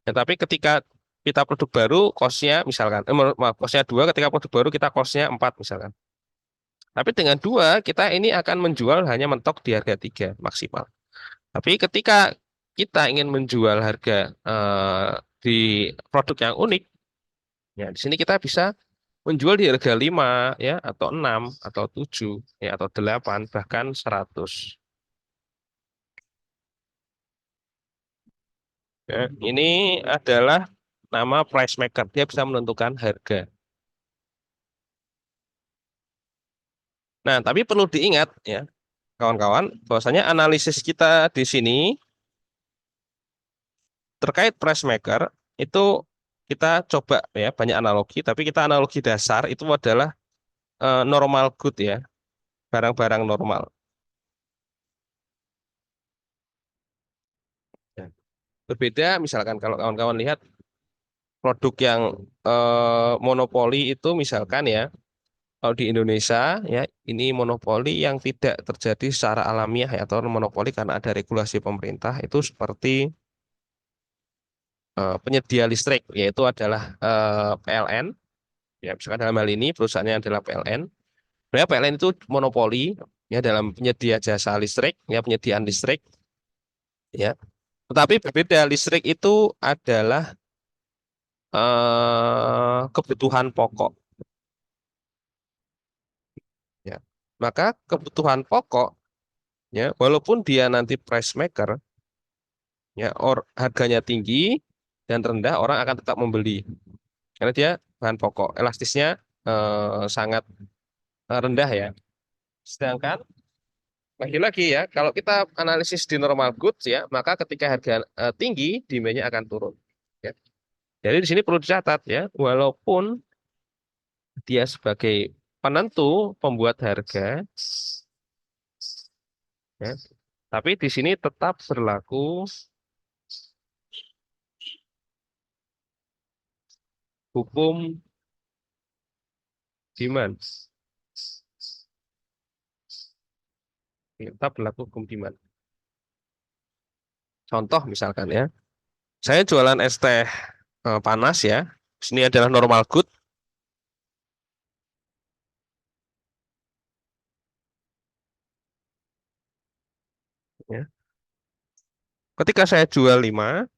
ya, tapi ketika kita produk baru kosnya misalkan, maaf, kosnya 2, ketika produk baru kita kosnya 4 misalkan. Tapi dengan 2 kita ini akan menjual hanya mentok di harga 3 maksimal. Tapi ketika kita ingin menjual harga di produk yang unik, ya di sini kita bisa menjual di harga 5 ya atau 6 atau 7 ya atau 8 bahkan 100. Ya, ini adalah nama price maker. Dia bisa menentukan harga. Nah, tapi perlu diingat ya, kawan-kawan, bahwasanya analisis kita di sini terkait price maker itu kita coba ya banyak analogi, tapi kita analogi dasar itu adalah normal good ya, barang-barang normal. Ya. Berbeda misalkan kalau kawan-kawan lihat produk yang monopoli itu misalkan ya, kalau di Indonesia ya ini monopoli yang tidak terjadi secara alamiah ya, atau monopoli karena ada regulasi pemerintah itu seperti penyedia listrik yaitu adalah PLN ya, misalkan dalam hal ini perusahaannya adalah PLN. Sebenarnya PLN itu monopoli ya dalam penyedia jasa listrik ya, penyediaan listrik ya. Tetapi berbeda, listrik itu adalah kebutuhan pokok ya. Maka kebutuhan pokok ya, walaupun dia nanti price maker ya, harganya tinggi dan rendah, orang akan tetap membeli karena dia bahan pokok, elastisnya sangat rendah ya. Sedangkan lagi-lagi ya, kalau kita analisis di normal goods ya, maka ketika harga tinggi, demand-nya akan turun. Ya. Jadi di sini perlu dicatat ya, walaupun dia sebagai penentu pembuat harga, ya, tapi di sini tetap berlaku hukum demand. Ya, tetap berlaku hukum demand. Contoh misalkan ya, saya jualan es teh panas ya, sini adalah normal good. Ya. Ketika saya jual 5,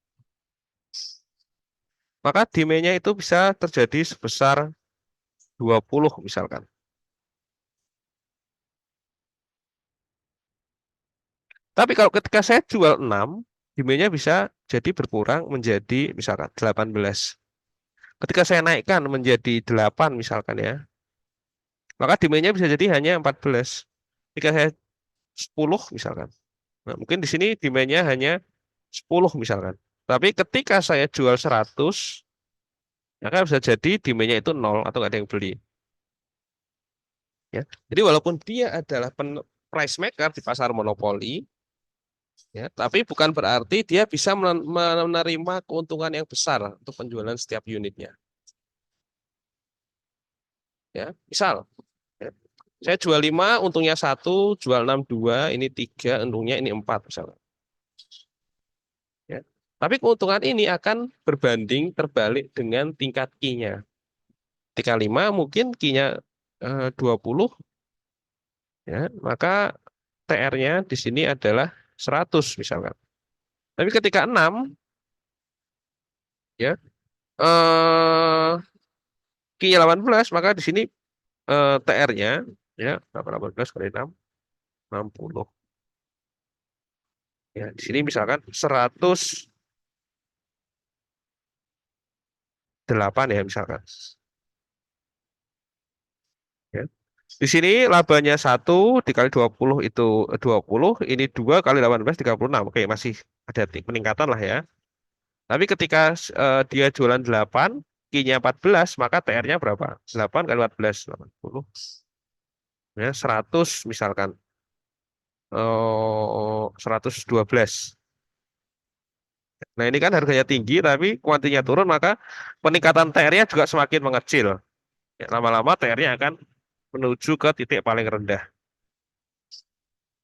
maka demand-nya itu bisa terjadi sebesar 20 misalkan. Tapi kalau ketika saya jual 6, demand-nya bisa jadi berkurang menjadi misalkan 18. Ketika saya naikkan menjadi 8 misalkan ya, maka demand-nya bisa jadi hanya 14. Ketika saya 10 misalkan. Nah, mungkin di sini demand-nya hanya 10 misalkan. Tapi ketika saya jual 100, maka bisa jadi demand-nya itu 0 atau nggak ada yang beli. Ya. Jadi walaupun dia adalah price maker di pasar monopoli, ya, tapi bukan berarti dia bisa menerima keuntungan yang besar untuk penjualan setiap unitnya. Ya, misal, ya, saya jual 5, untungnya 1, jual 6, 2, ini 3, untungnya ini 4 misalnya. Ya. Tapi keuntungan ini akan berbanding terbalik dengan tingkat Q-nya. Ketika 5 mungkin Q-nya 20, ya, maka TR-nya di sini adalah 100 misalkan. Tapi ketika 6, ya, Q-nya 18, maka di sini TR-nya ya berapa, 18 kali 6, 60. Ya, di sini misalkan 108 ya misalkan. Ya. Di sini labanya 1 dikali 20 itu 20, ini 2 kali 18 36. Oke, masih ada peningkatan lah ya. Tapi ketika dia jualan 8, Q-nya 14, maka TR-nya berapa? 8 kali 14, 80. Ya, 100 misalkan. 112. Nah, ini kan harganya tinggi tapi kuantinya turun, maka peningkatan TR-nya juga semakin mengecil. Ya, lama-lama TR-nya akan menuju ke titik paling rendah.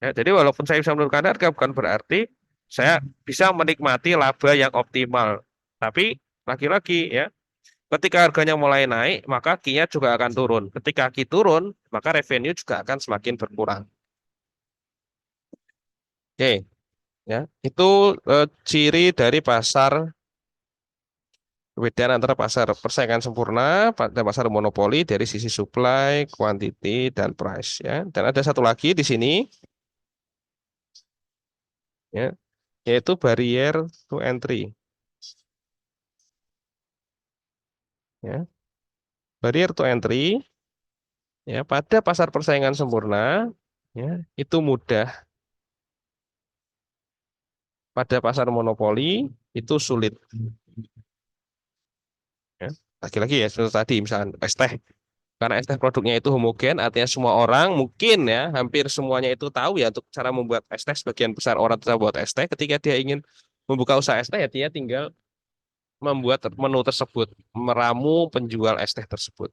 Ya, jadi walaupun saya bisa menurunkan harga bukan berarti saya bisa menikmati laba yang optimal. Tapi lagi-lagi ya, ketika harganya mulai naik, maka Q-nya juga akan turun. Ketika Q turun, maka revenue juga akan semakin berkurang. Oke, ya. Itu ciri dari pasar, perbedaan antara pasar persaingan sempurna dan pasar monopoli dari sisi supply, quantity, dan price ya. Dan ada satu lagi di sini ya, yaitu barrier to entry ya. Barrier to entry ya pada pasar persaingan sempurna ya itu mudah, pada pasar monopoli itu sulit ya. Lagi-lagi ya seperti tadi misalkan es teh, karena es teh produknya itu homogen, artinya semua orang mungkin ya hampir semuanya itu tahu ya untuk cara membuat es teh. Sebagian besar orang bisa buat es teh. Ketika dia ingin membuka usaha es teh ya dia tinggal membuat menu tersebut, meramu penjual es teh tersebut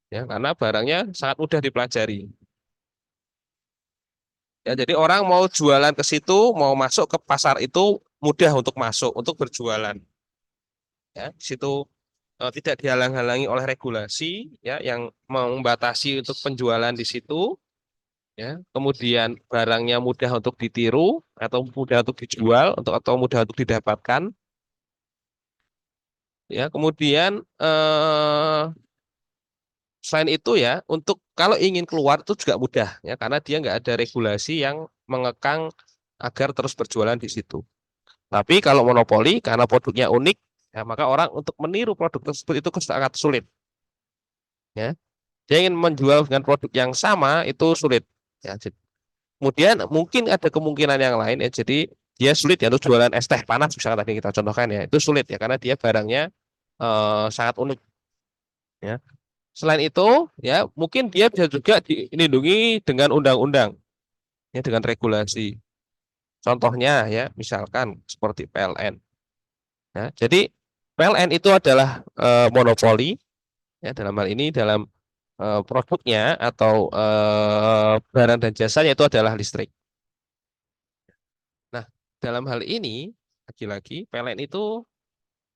ya, karena barangnya sangat mudah dipelajari. Ya, jadi orang mau jualan ke situ, mau masuk ke pasar itu mudah untuk masuk, untuk berjualan. Ya, di situ tidak dihalang-halangi oleh regulasi ya yang membatasi untuk penjualan di situ. Ya, kemudian barangnya mudah untuk ditiru atau mudah untuk dijual, atau mudah untuk didapatkan. Ya, kemudian selain itu ya, untuk kalau ingin keluar itu juga mudah ya, karena dia nggak ada regulasi yang mengekang agar terus berjualan di situ. Tapi kalau monopoli karena produknya unik, ya, maka orang untuk meniru produk tersebut itu sangat sulit. Ya, dia ingin menjual dengan produk yang sama itu sulit. Ya, kemudian mungkin ada kemungkinan yang lain ya. Jadi dia sulit ya untuk jualan es teh panas misalnya tadi kita contohkan ya. Itu sulit ya karena dia barangnya sangat unik ya. Selain itu ya mungkin dia bisa juga dilindungi dengan undang-undang ya, dengan regulasi. Contohnya ya misalkan seperti PLN. Ya, jadi PLN itu adalah monopoli ya dalam hal ini dalam produknya atau barang dan jasanya itu adalah listrik. Nah, dalam hal ini lagi-lagi PLN itu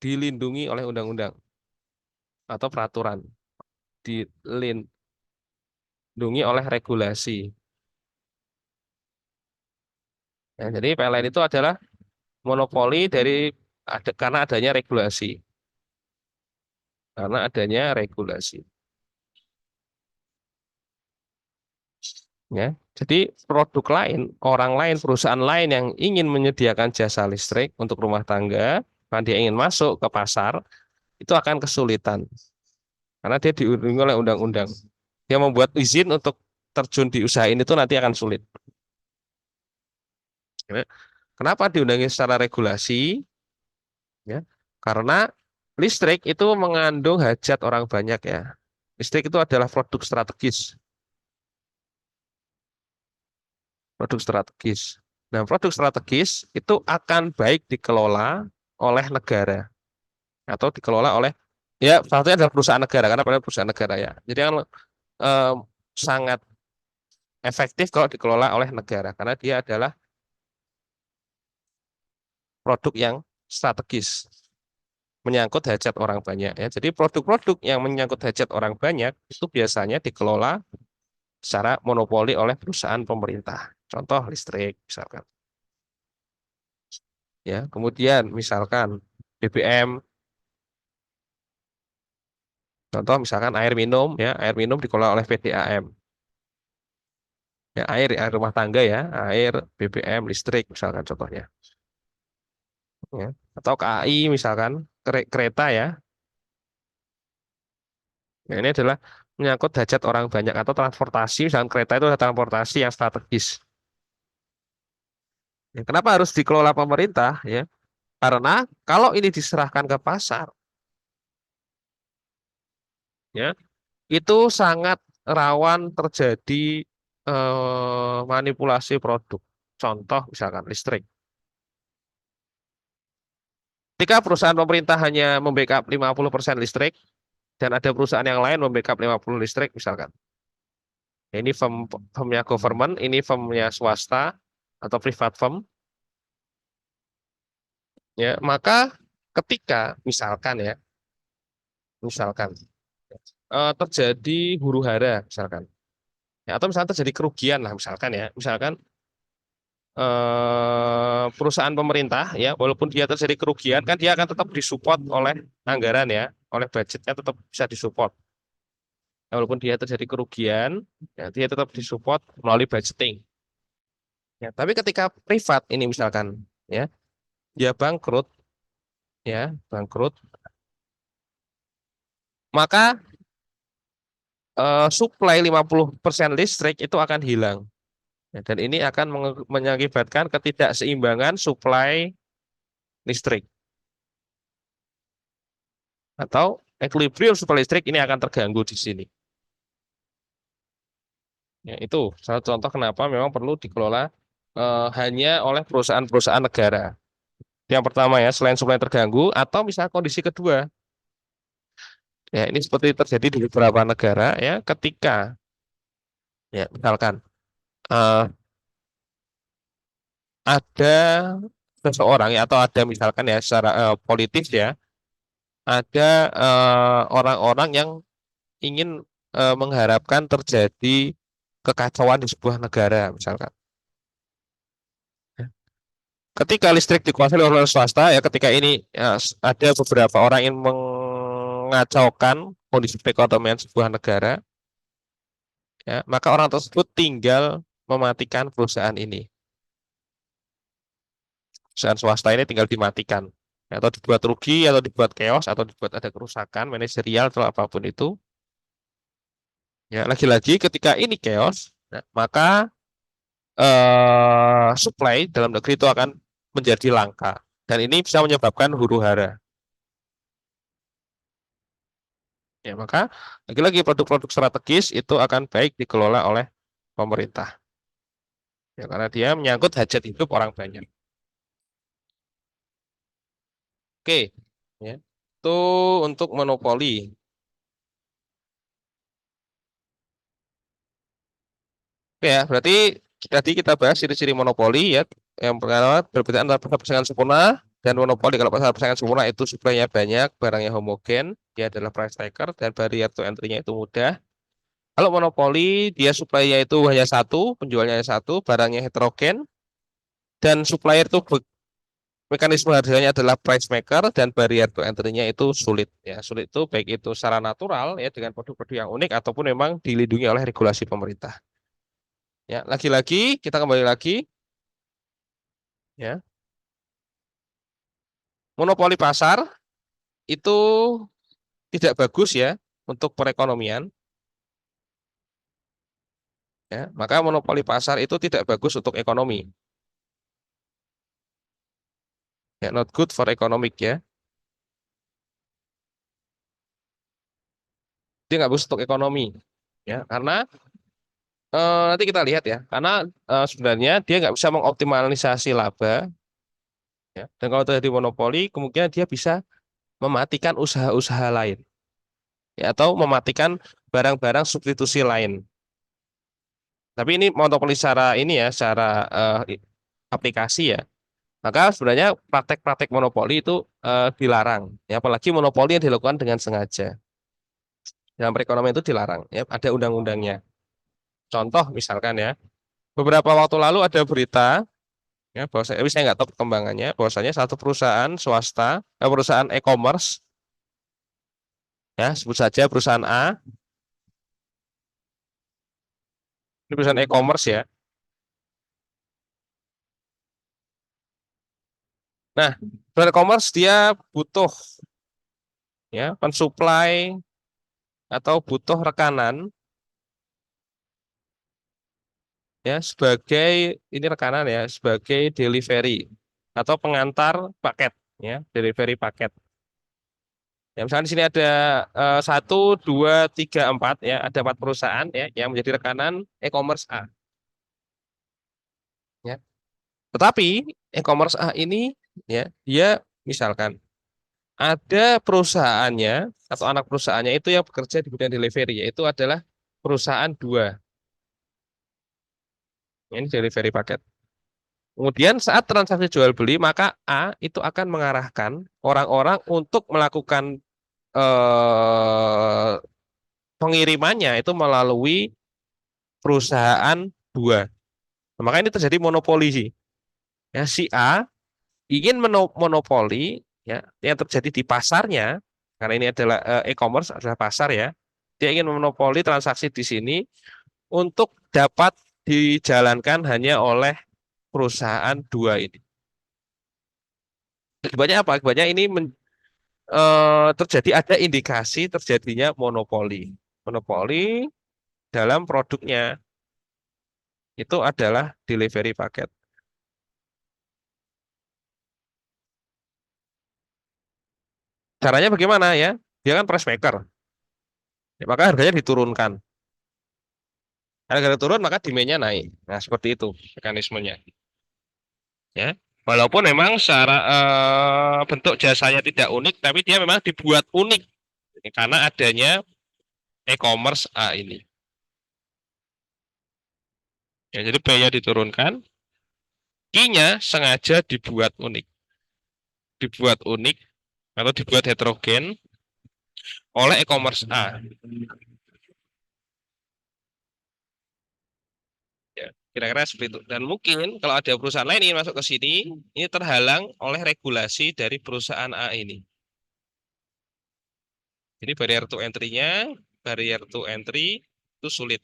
dilindungi oleh undang-undang atau peraturan, dilindungi oleh regulasi. Ya, jadi PLN itu adalah monopoli karena adanya regulasi, karena adanya regulasi. Ya, jadi produk lain, orang lain, perusahaan lain yang ingin menyediakan jasa listrik untuk rumah tangga, kalau dia ingin masuk ke pasar, itu akan kesulitan karena dia dilindungi oleh undang-undang. Dia membuat izin untuk terjun di usaha ini tuh nanti akan sulit. Kenapa diundangin secara regulasi? Ya, karena listrik itu mengandung hajat orang banyak ya. Listrik itu adalah produk strategis, produk strategis. Nah, produk strategis itu akan baik dikelola oleh negara atau dikelola oleh ya salah satunya adalah perusahaan negara karena pada perusahaan negara ya. Jadi kan eh, sangat efektif kalau dikelola oleh negara karena dia adalah produk yang strategis, menyangkut hajat orang banyak ya. Jadi produk-produk yang menyangkut hajat orang banyak itu biasanya dikelola secara monopoli oleh perusahaan pemerintah. Contoh listrik misalkan. Ya, kemudian misalkan BBM, contoh misalkan air minum ya, air minum dikelola oleh PDAM. Ya, air rumah tangga ya, air BBM listrik misalkan contohnya. Ya. Atau KAI misalkan kereta ya. Nah, ini adalah menyangkut hajat orang banyak atau transportasi, misalkan kereta itu adalah transportasi yang strategis. Ya, kenapa harus dikelola pemerintah? Ya, karena kalau ini diserahkan ke pasar, ya, itu sangat rawan terjadi manipulasi produk. Contoh misalkan listrik. Ketika perusahaan pemerintah hanya membackup 50% listrik dan ada perusahaan yang lain membackup 50 listrik misalkan. Ini firmnya government, ini firmnya swasta atau private firm, ya, maka ketika misalkan terjadi huru hara misalkan, ya, atau misalkan terjadi kerugian lah misalkan ya, misalkan perusahaan pemerintah ya, walaupun dia terjadi kerugian kan dia akan tetap disupport oleh anggaran ya, oleh budgetnya tetap bisa disupport. Ya, walaupun dia terjadi kerugian, ya, dia tetap disupport melalui budgeting. Ya, tapi ketika privat ini misalkan ya, dia bangkrut ya, bangkrut, maka supply 50% listrik itu akan hilang. Ya, dan ini akan mengakibatkan ketidakseimbangan supply listrik atau equilibrium supply listrik ini akan terganggu di sini. Ya, itu salah contoh kenapa memang perlu dikelola hanya oleh perusahaan-perusahaan negara. Yang pertama ya, selain supply terganggu, atau misalnya kondisi kedua, ya ini seperti terjadi di beberapa negara ya, ketika ya misalkan eh, ada seseorang ya, atau ada misalkan ya secara politis ya, ada orang-orang yang ingin mengharapkan terjadi kekacauan di sebuah negara misalkan. Ketika listrik dikuasai oleh swasta ya, ketika ini ya, ada beberapa orang yang mengacaukan kondisi perekonomian sebuah negara, ya, maka orang tersebut tinggal mematikan perusahaan ini. Perusahaan swasta ini tinggal dimatikan, ya, atau dibuat rugi, atau dibuat chaos, atau dibuat ada kerusakan manajerial atau apapun itu. Ya, lagi-lagi ketika ini chaos, nah, maka supply dalam negeri itu akan menjadi langka, dan ini bisa menyebabkan huru hara. Ya, maka lagi-lagi produk-produk strategis itu akan baik dikelola oleh pemerintah. Ya, karena dia menyangkut hajat hidup orang banyak. Oke, ya. Itu untuk monopoli. Oke ya, berarti tadi kita bahas ciri-ciri monopoli ya. Yang pertama perbedaan antara pasar persaingan sempurna dan monopoli. Kalau pasar persaingan sempurna itu suplainya banyak, barangnya homogen, dia adalah price taker dan barrier to entry-nya itu mudah. Kalau monopoli, dia supply-nya itu hanya satu, penjualnya hanya satu, barangnya heterogen, dan supplier itu mekanisme harganya adalah price maker dan barrier to entry-nya itu sulit ya. Sulit itu baik itu secara natural ya dengan produk-produk yang unik ataupun memang dilindungi oleh regulasi pemerintah. Ya, lagi-lagi kita kembali lagi ya. Monopoli pasar itu tidak bagus ya untuk perekonomian ya. Maka monopoli pasar itu tidak bagus untuk ekonomi. Ya, not good for economic ya. Dia nggak bagus untuk ekonomi ya, karena nanti kita lihat ya, karena sebenarnya dia nggak bisa mengoptimalisasi laba ya. Dan kalau terjadi monopoli, kemungkinan dia bisa mematikan usaha-usaha lain ya, atau mematikan barang-barang substitusi lain. Tapi ini monopoli secara ini ya, secara aplikasi ya. Maka sebenarnya praktek-praktek monopoli itu dilarang. Ya, apalagi monopoli yang dilakukan dengan sengaja. Dalam perekonomian itu dilarang. Ya, ada undang-undangnya. Contoh misalkan ya, beberapa waktu lalu ada berita ya, bahwa saya nggak tahu perkembangannya, bahwasanya satu perusahaan swasta, perusahaan e-commerce, ya sebut saja perusahaan A, ini perusahaan e-commerce ya. Nah, perusahaan e-commerce dia butuh ya mensuplai atau butuh rekanan ya sebagai ini rekanan ya sebagai delivery atau pengantar paket ya delivery paket. Ya, misalnya di sini ada 1, 2, 3, 4 ya ada 4 perusahaan ya yang menjadi rekanan e-commerce A. Ya. Tetapi e-commerce A ini ya dia misalkan ada perusahaannya atau anak perusahaannya itu yang bekerja di bidang delivery yaitu adalah perusahaan dua. Ini delivery paket. Kemudian saat transaksi jual beli maka A itu akan mengarahkan orang-orang untuk melakukan eh, pengirimannya itu melalui perusahaan dua. Nah, maka ini terjadi monopoli sih. Ya, si A ingin monopoli ya yang terjadi di pasarnya karena ini adalah e-commerce adalah pasar ya. Dia ingin memonopoli transaksi di sini untuk dapat dijalankan hanya oleh perusahaan dua ini. Akibatnya apa? Akibatnya ini terjadi ada indikasi terjadinya monopoli. Monopoli dalam produknya itu adalah delivery paket. Caranya bagaimana ya? Dia kan price maker, ya, maka harganya diturunkan. Harga turun maka demand-nya naik. Nah, seperti itu mekanismenya. Ya. Walaupun memang secara bentuk jasanya tidak unik, tapi dia memang dibuat unik karena adanya e-commerce A ini. Ya, jadi biaya diturunkan, key-nya sengaja dibuat unik atau dibuat heterogen oleh e-commerce A. Ya, kira-kira seperti itu. Dan mungkin kalau ada perusahaan lain yang masuk ke sini, ini terhalang oleh regulasi dari perusahaan A ini. Jadi barrier to entry itu sulit.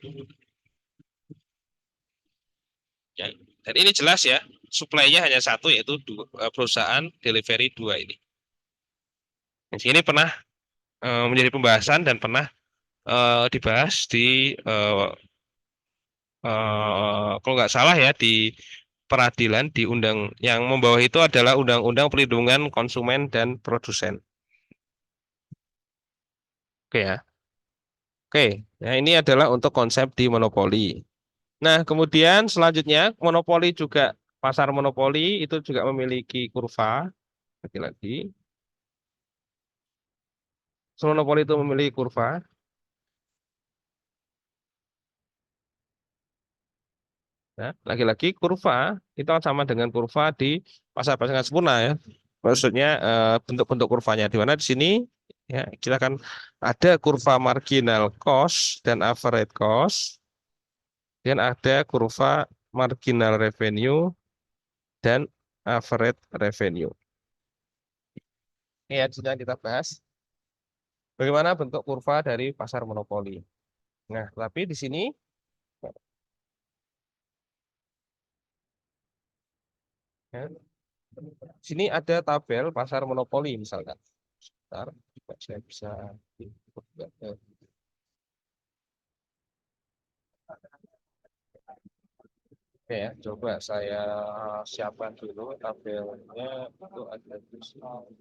Ya. Dan ini jelas ya, supply-nya hanya satu yaitu perusahaan delivery dua ini. Ini pernah menjadi pembahasan dan pernah dibahas di kalau nggak salah ya di peradilan di undang yang membawa itu adalah Undang-Undang Perlindungan Konsumen dan Produsen. Oke ya. Oke, ya ini adalah untuk konsep di monopoli. Nah, kemudian selanjutnya monopoli juga pasar monopoli itu juga memiliki kurva lagi-lagi. Monopoli itu memiliki kurva. Ya, lagi-lagi kurva itu sama dengan kurva di pasar pasar sempurna ya. Maksudnya bentuk-bentuk kurvanya di mana di sini ya kita akan ada kurva marginal cost dan average cost dan ada kurva marginal revenue dan average revenue. Ini ya sudah kita bahas bagaimana bentuk kurva dari pasar monopoli. Nah, tapi di sini ya, sini ada tabel pasar monopoli misalkan. Bentar, saya bisa oke ya, coba saya siapkan dulu tabelnya itu ada di sini.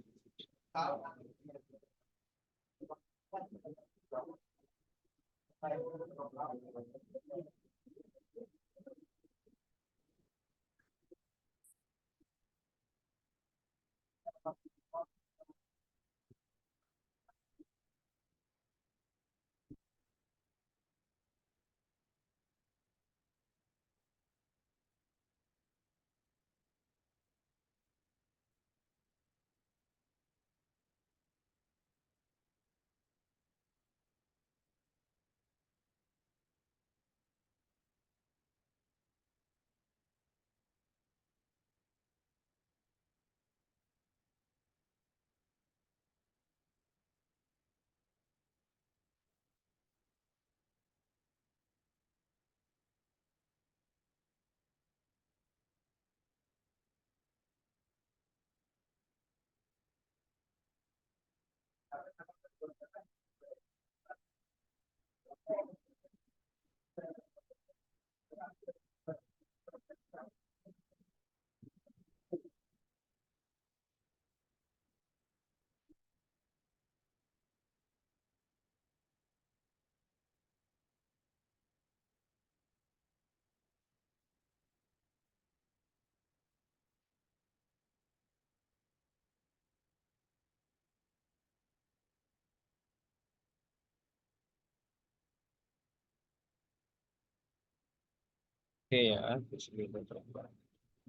Oke ya, di sini kita coba.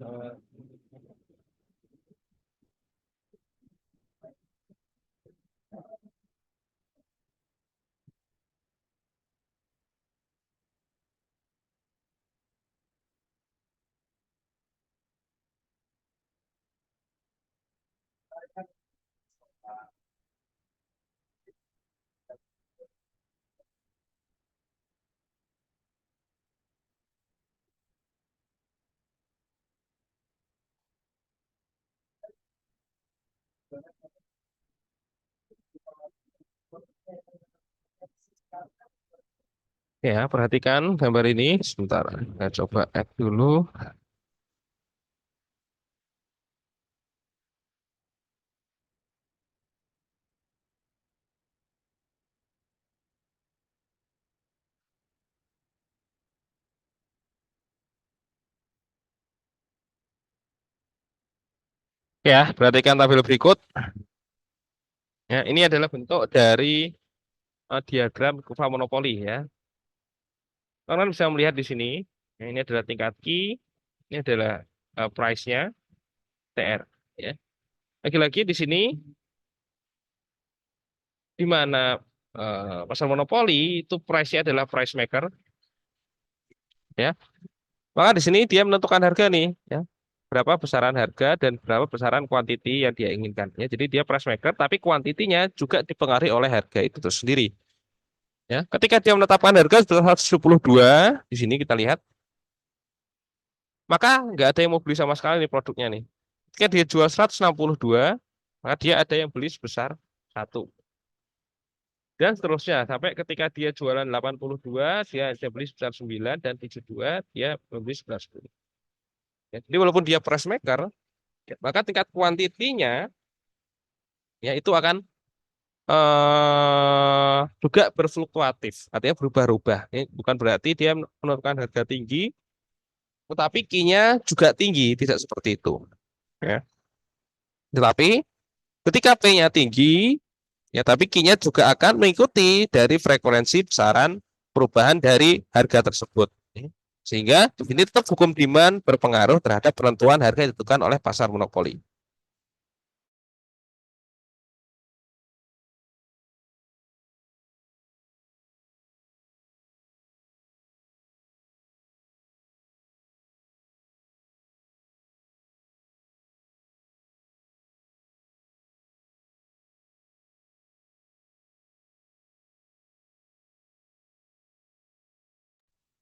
Eh, Ya, perhatikan gambar ini. Sebentar, saya coba add dulu. Ya, perhatikan tabel berikut. Ya, ini adalah bentuk dari diagram kurva monopoli ya. Kalian bisa melihat di sini. Ya, ini adalah tingkat Q, ini adalah price-nya TR. Ya. Lagi-lagi di sini di mana pasar monopoli itu price-nya adalah price maker. Ya, maka di sini dia menentukan harga nih. Ya, berapa besaran harga dan berapa besaran kuantiti yang dia inginkan. Ya, jadi dia price maker, tapi kuantitinya juga dipengaruhi oleh harga itu sendiri. Ya, ketika dia menetapkan harga sebesar 172, di sini kita lihat, maka nggak ada yang mau beli sama sekali nih produknya nih. Ketika dia jual 162, maka dia ada yang beli sebesar 1. Dan seterusnya, sampai ketika dia jualan 82, dia ada beli sebesar 9, dan 72, dia membeli sebesar 10. Ya, jadi walaupun dia price maker, ya, maka tingkat kuantitinya ya itu akan juga berfluktuatif, artinya berubah-ubah. Ini bukan berarti dia menentukan harga tinggi, tetapi Q-nya juga tinggi, tidak seperti itu. Ya. Tetapi ketika P-nya tinggi, ya tapi Q-nya juga akan mengikuti dari frekuensi besaran perubahan dari harga tersebut. Sehingga ini tetap hukum demand berpengaruh terhadap penentuan harga yang ditentukan oleh pasar monopoli.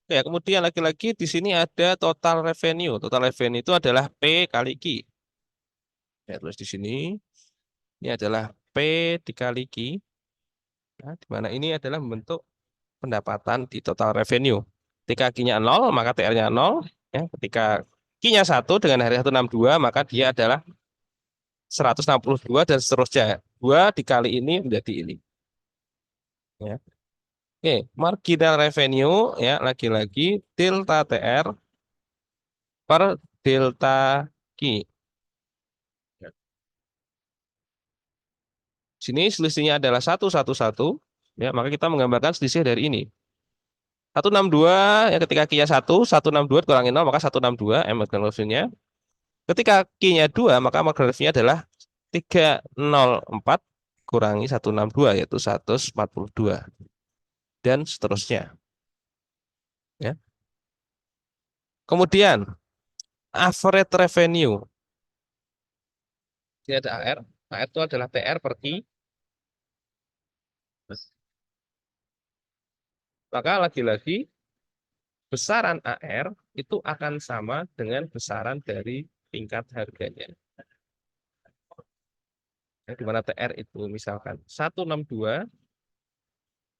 Ya, kemudian lagi-lagi di sini ada total revenue. Total revenue itu adalah P kali Q. Ya, terus di sini ini adalah P dikali Q. Nah, di mana ini adalah membentuk pendapatan di total revenue. Ketika Q-nya 0, maka TR-nya 0. Ya, ketika Q-nya 1 dengan hari 162, maka dia adalah 162 dan seterusnya. 2 dikali ini menjadi ini. Ya. Oke, marginal revenue ya lagi-lagi delta TR per delta Q. Sini selisihnya adalah 111, ya, maka kita menggambarkan selisih dari ini. 162 ya ketika Q-nya 162 dikurangi 0 maka 162 marginal revenue-nya. Ketika Q-nya 2 maka marginal revenue-nya adalah 304 kurangi 162 yaitu 142 dan seterusnya, ya. Kemudian average revenue. Ini ada AR. AR itu adalah TR per Q. Maka lagi-lagi besaran AR itu akan sama dengan besaran dari tingkat harganya. Yang di mana TR itu misalkan 162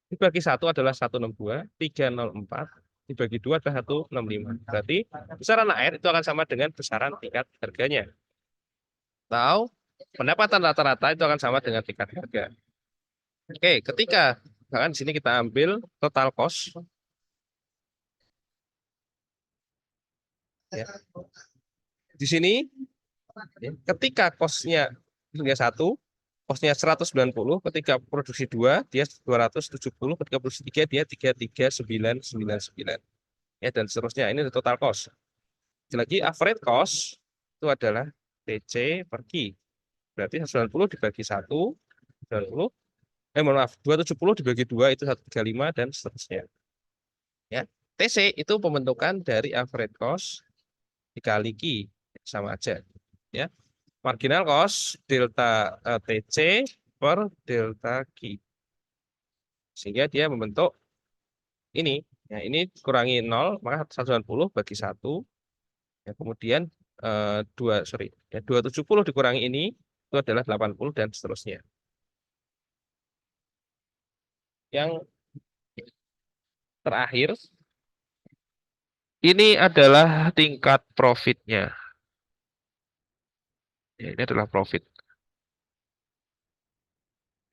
dibagi 1 adalah 162, 304 dibagi 2 adalah 165. Berarti besaran AR itu akan sama dengan besaran tingkat harganya. Atau pendapatan rata-rata itu akan sama dengan tingkat harga. Oke, ketika bahkan di sini kita ambil total cost, ya. Di sini ketika cost-nya 1, cost-nya 190, ketika produksi 2, dia 270, ketika produksi 3, dia 33999. ya, dan seterusnya. Ini total cost. Lagi average cost itu adalah TC per Q. Berarti 90 dibagi 1, 90, mohon maaf, 270 dibagi 2 itu 135 dan seterusnya. Ya. TC itu pembentukan dari average cost dikali Q, sama aja. Ya. Marginal cost delta TC per delta Q. Sehingga dia membentuk ini. Ya, ini kurangi 0, maka 190 bagi 1. Ya, kemudian 270 dikurangi ini itu adalah 80 dan seterusnya. Yang terakhir ini adalah tingkat profitnya. Ya, ini adalah profit.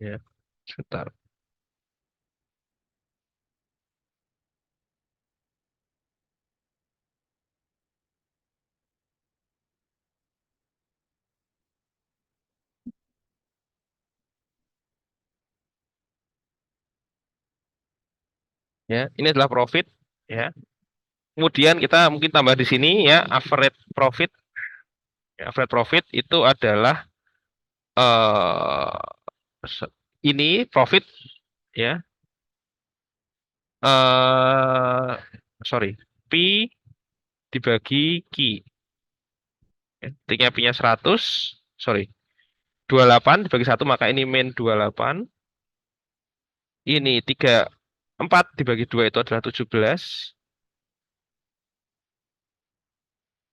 Ya, sebentar. Ya, ini adalah profit. Ya. Kemudian kita mungkin tambah di sini ya average profit. Ya, average profit itu adalah ini profit ya. Sorry, P dibagi Q. Ketiknya punya 100, sorry, 28 dibagi 1, maka ini min 28. Ini 4 dibagi 2 itu adalah 17.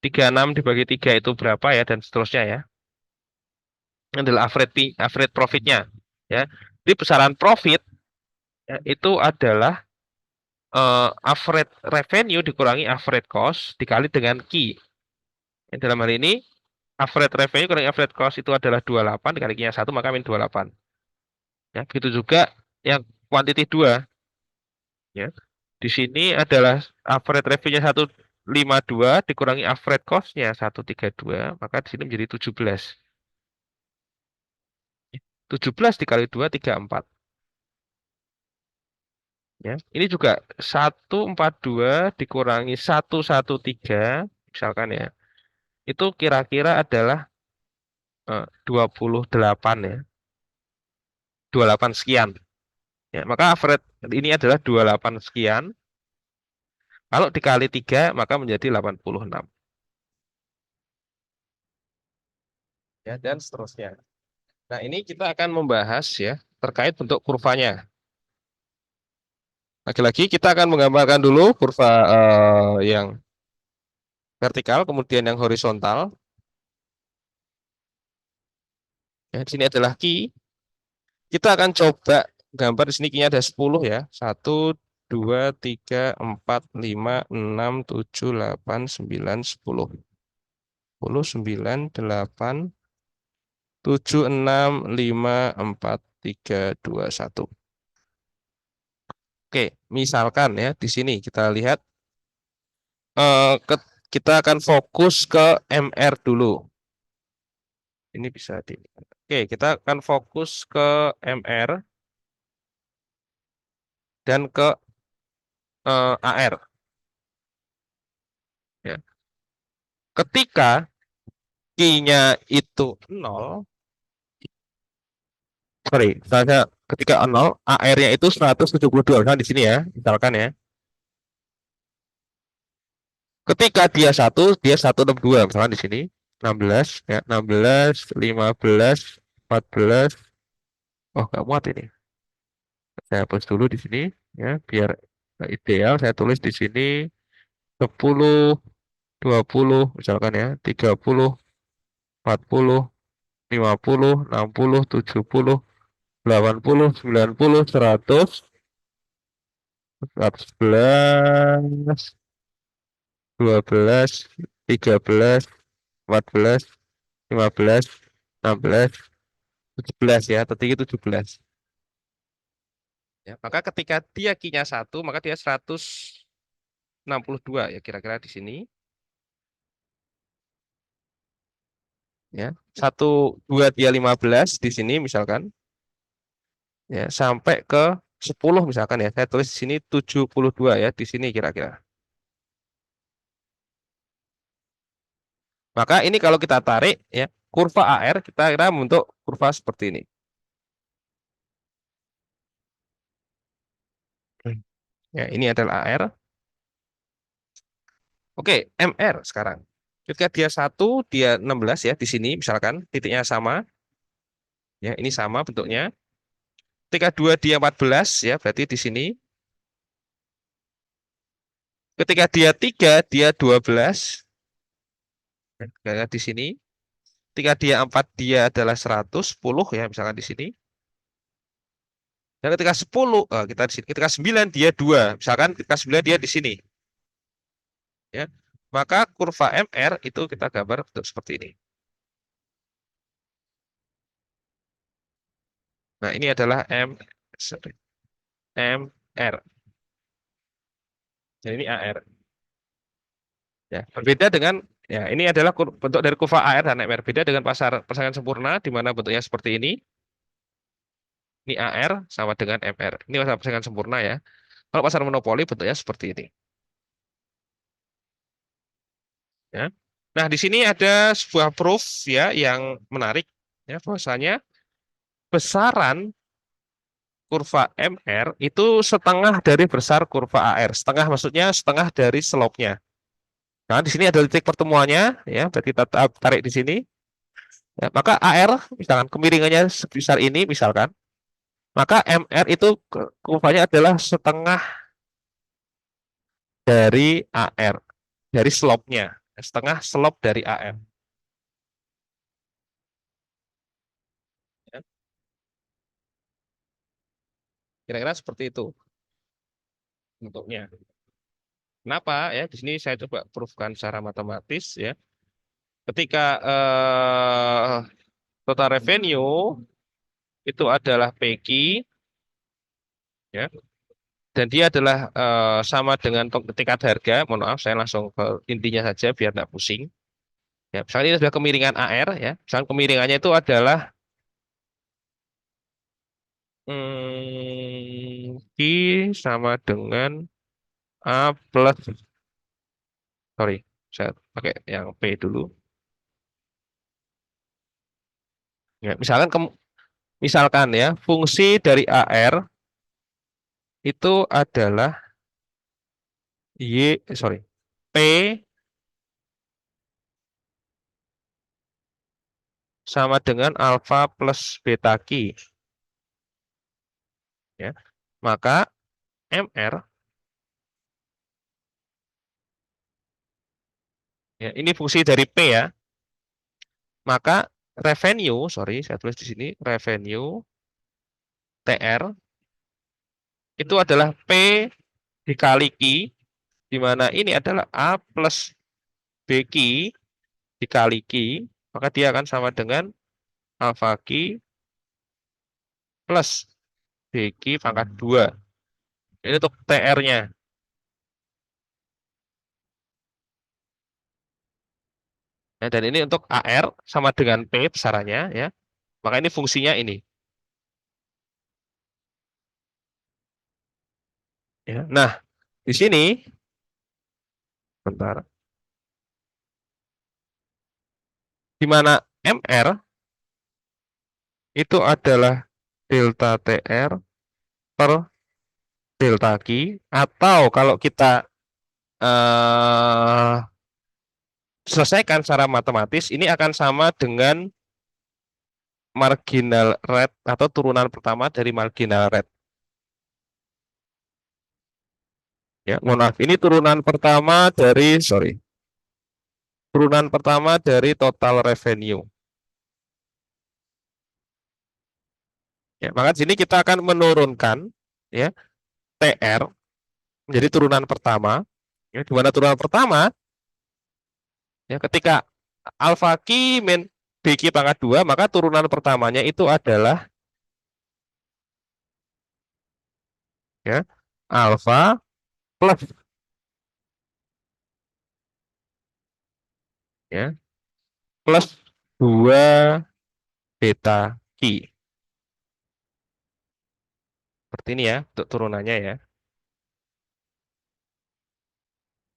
36 dibagi 3 itu berapa ya, dan seterusnya ya. Ini adalah average profitnya. Ya. Jadi besaran profit ya, itu adalah average revenue dikurangi average cost dikali dengan Q. Dalam hal ini, average revenue kurangi average cost itu adalah 28 dikali Q-nya 1, maka min 28. Ya, begitu juga yang quantity 2. Ya. Di sini adalah average revenue-nya 152 dikurangi average cost-nya 132, maka di sini menjadi 17. 17 dikali 2, 34. Ya. Ini juga 142 dikurangi 113, misalkan ya. Itu kira-kira adalah 28 ya. 28 sekian. Ya, maka average ini adalah 28 sekian. Kalau dikali 3 maka menjadi 86. Ya, dan seterusnya. Nah, ini kita akan membahas ya terkait bentuk kurvanya. Lagi-lagi kita akan menggambarkan dulu kurva yang vertikal, kemudian yang horizontal. Ya, di sini adalah Q. Kita akan coba gambar di sini Q-nya ada 10 ya. 1, 2, 3, 4, 5, 6, 7, 8, 9, 10. 10, 9, 8, 7, 6, 5, 4, 3, 2, 1. Oke, misalkan ya di sini kita lihat kita akan fokus ke MR dulu. Ini bisa di. Oke, kita akan fokus ke MR dan ke AR. Ya. Ketika Q-nya itu 0, sorry, misalnya ketika 0, AR-nya itu 172, misalnya di sini ya, misalkan ya. Ketika dia 1, dia 162, misalkan di sini 16 ya, 16, 15, 14. Oh, nggak muat ini. Saya hapus dulu di sini ya, biar ideal. Saya tulis di sini 10, 20 misalkan ya, 30, 40, 50, 60, 70, 80, 90, 100, 11, 12, 13, 14, 15, 16, 17 ya, tertinggi 17. Ya, maka ketika dia Q-nya 1, maka dia 162 ya kira-kira di sini. Ya, 1, 2, dia 15 di sini misalkan. Ya, sampai ke 10 misalkan ya. Saya tulis di sini 72 ya di sini kira-kira. Maka ini kalau kita tarik ya, kurva AR kita kira membentuk kurva seperti ini. Ya, ini adalah AR. Oke, MR sekarang. Ketika dia 1, dia 16 ya di sini misalkan titiknya sama. Ya, ini sama bentuknya. Ketika 2 dia 14 ya, berarti di sini. Ketika dia 3 dia 12. Kayak di sini. Ketika dia 4 dia adalah 110 ya, misalkan di sini. Dan ketika 10 kita di sini. Ketika 9 dia 2, misalkan ketika 9 dia di sini. Ya. Maka kurva MR itu kita gambar bentuk seperti ini. Nah, ini adalah MR. Dan ini AR. Ya, berbeda dengan ya ini adalah bentuk dari kurva AR dan MR. Beda dengan pasangan sempurna di mana bentuknya seperti ini. Ini AR sama dengan MR. Ini pasangan sempurna ya. Kalau pasangan monopoli bentuknya seperti ini. Ya. Nah, di sini ada sebuah proof ya yang menarik ya bahwasanya besaran kurva MR itu setengah dari besar kurva AR. Setengah maksudnya setengah dari slope-nya. Nah, di sini ada titik pertemuannya ya. Berarti kita tarik di sini. Ya, maka AR misalkan kemiringannya sebesar ini misalkan, maka MR itu kurvanya adalah setengah dari AR, dari slope-nya, setengah slope dari AR. Ya, kira-kira seperti itu bentuknya. Kenapa ya? Di sini saya coba proofkan secara matematis ya. Ketika total revenue itu adalah PQ ya, dan dia adalah sama dengan tingkat harga. Mohon maaf, saya langsung ke intinya saja biar tidak pusing. Ya, misalnya ini adalah kemiringan AR ya. Misalnya kemiringannya itu adalah Q sama dengan A plus, sorry, saya pakai yang P dulu. Ya, misalkan ya, fungsi dari AR itu adalah sorry, P sama dengan alfa plus beta Q. Ya. Maka MR, ya, ini fungsi dari P ya. Maka revenue, sorry, saya tulis di sini, revenue TR itu adalah P dikali Q, di mana ini adalah A plus BQ dikali Q, maka dia akan sama dengan alfa Q plus BQ pangkat 2. Ini untuk TR-nya. Ya, dan ini untuk AR sama dengan P besarannya ya. Maka ini fungsinya ini. Ya. Nah, di sini bentar. Di mana MR itu adalah delta TR per delta Q, atau kalau kita eh, selesaikan secara matematis ini akan sama dengan marginal rate atau turunan pertama dari marginal rate. Ya, mohon maaf, ini turunan pertama dari total revenue. Ya, maka di sini kita akan menurunkan ya TR menjadi turunan pertama. Ya, di mana turunan pertama ya ketika alfa Q min BQ pangkat 2, maka turunan pertamanya itu adalah ya alfa plus ya plus 2 beta Q. Seperti ini ya untuk turunannya ya.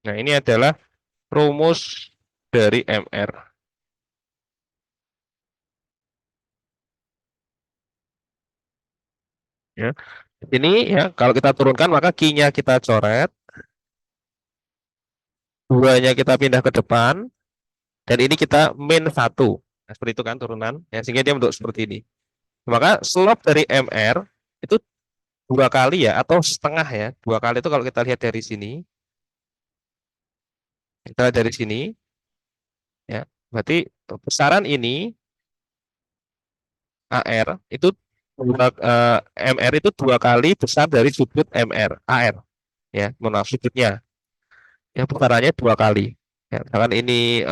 Nah, ini adalah rumus dari MR. Ya. Ini ya kalau kita turunkan maka key-nya kita coret, duanya kita pindah ke depan, dan ini kita min satu. Nah, seperti itu kan turunan, ya, sehingga dia bentuk seperti ini. Maka slope dari MR itu dua kali ya, atau setengah ya. Dua kali itu kalau kita lihat dari sini, kita lihat dari sini, ya, berarti besaran ini AR itu MR itu dua kali besar dari sudut MR AR, ya, mohon maaf sudutnya, ya, besarannya dua kali. Ya, misalkan ini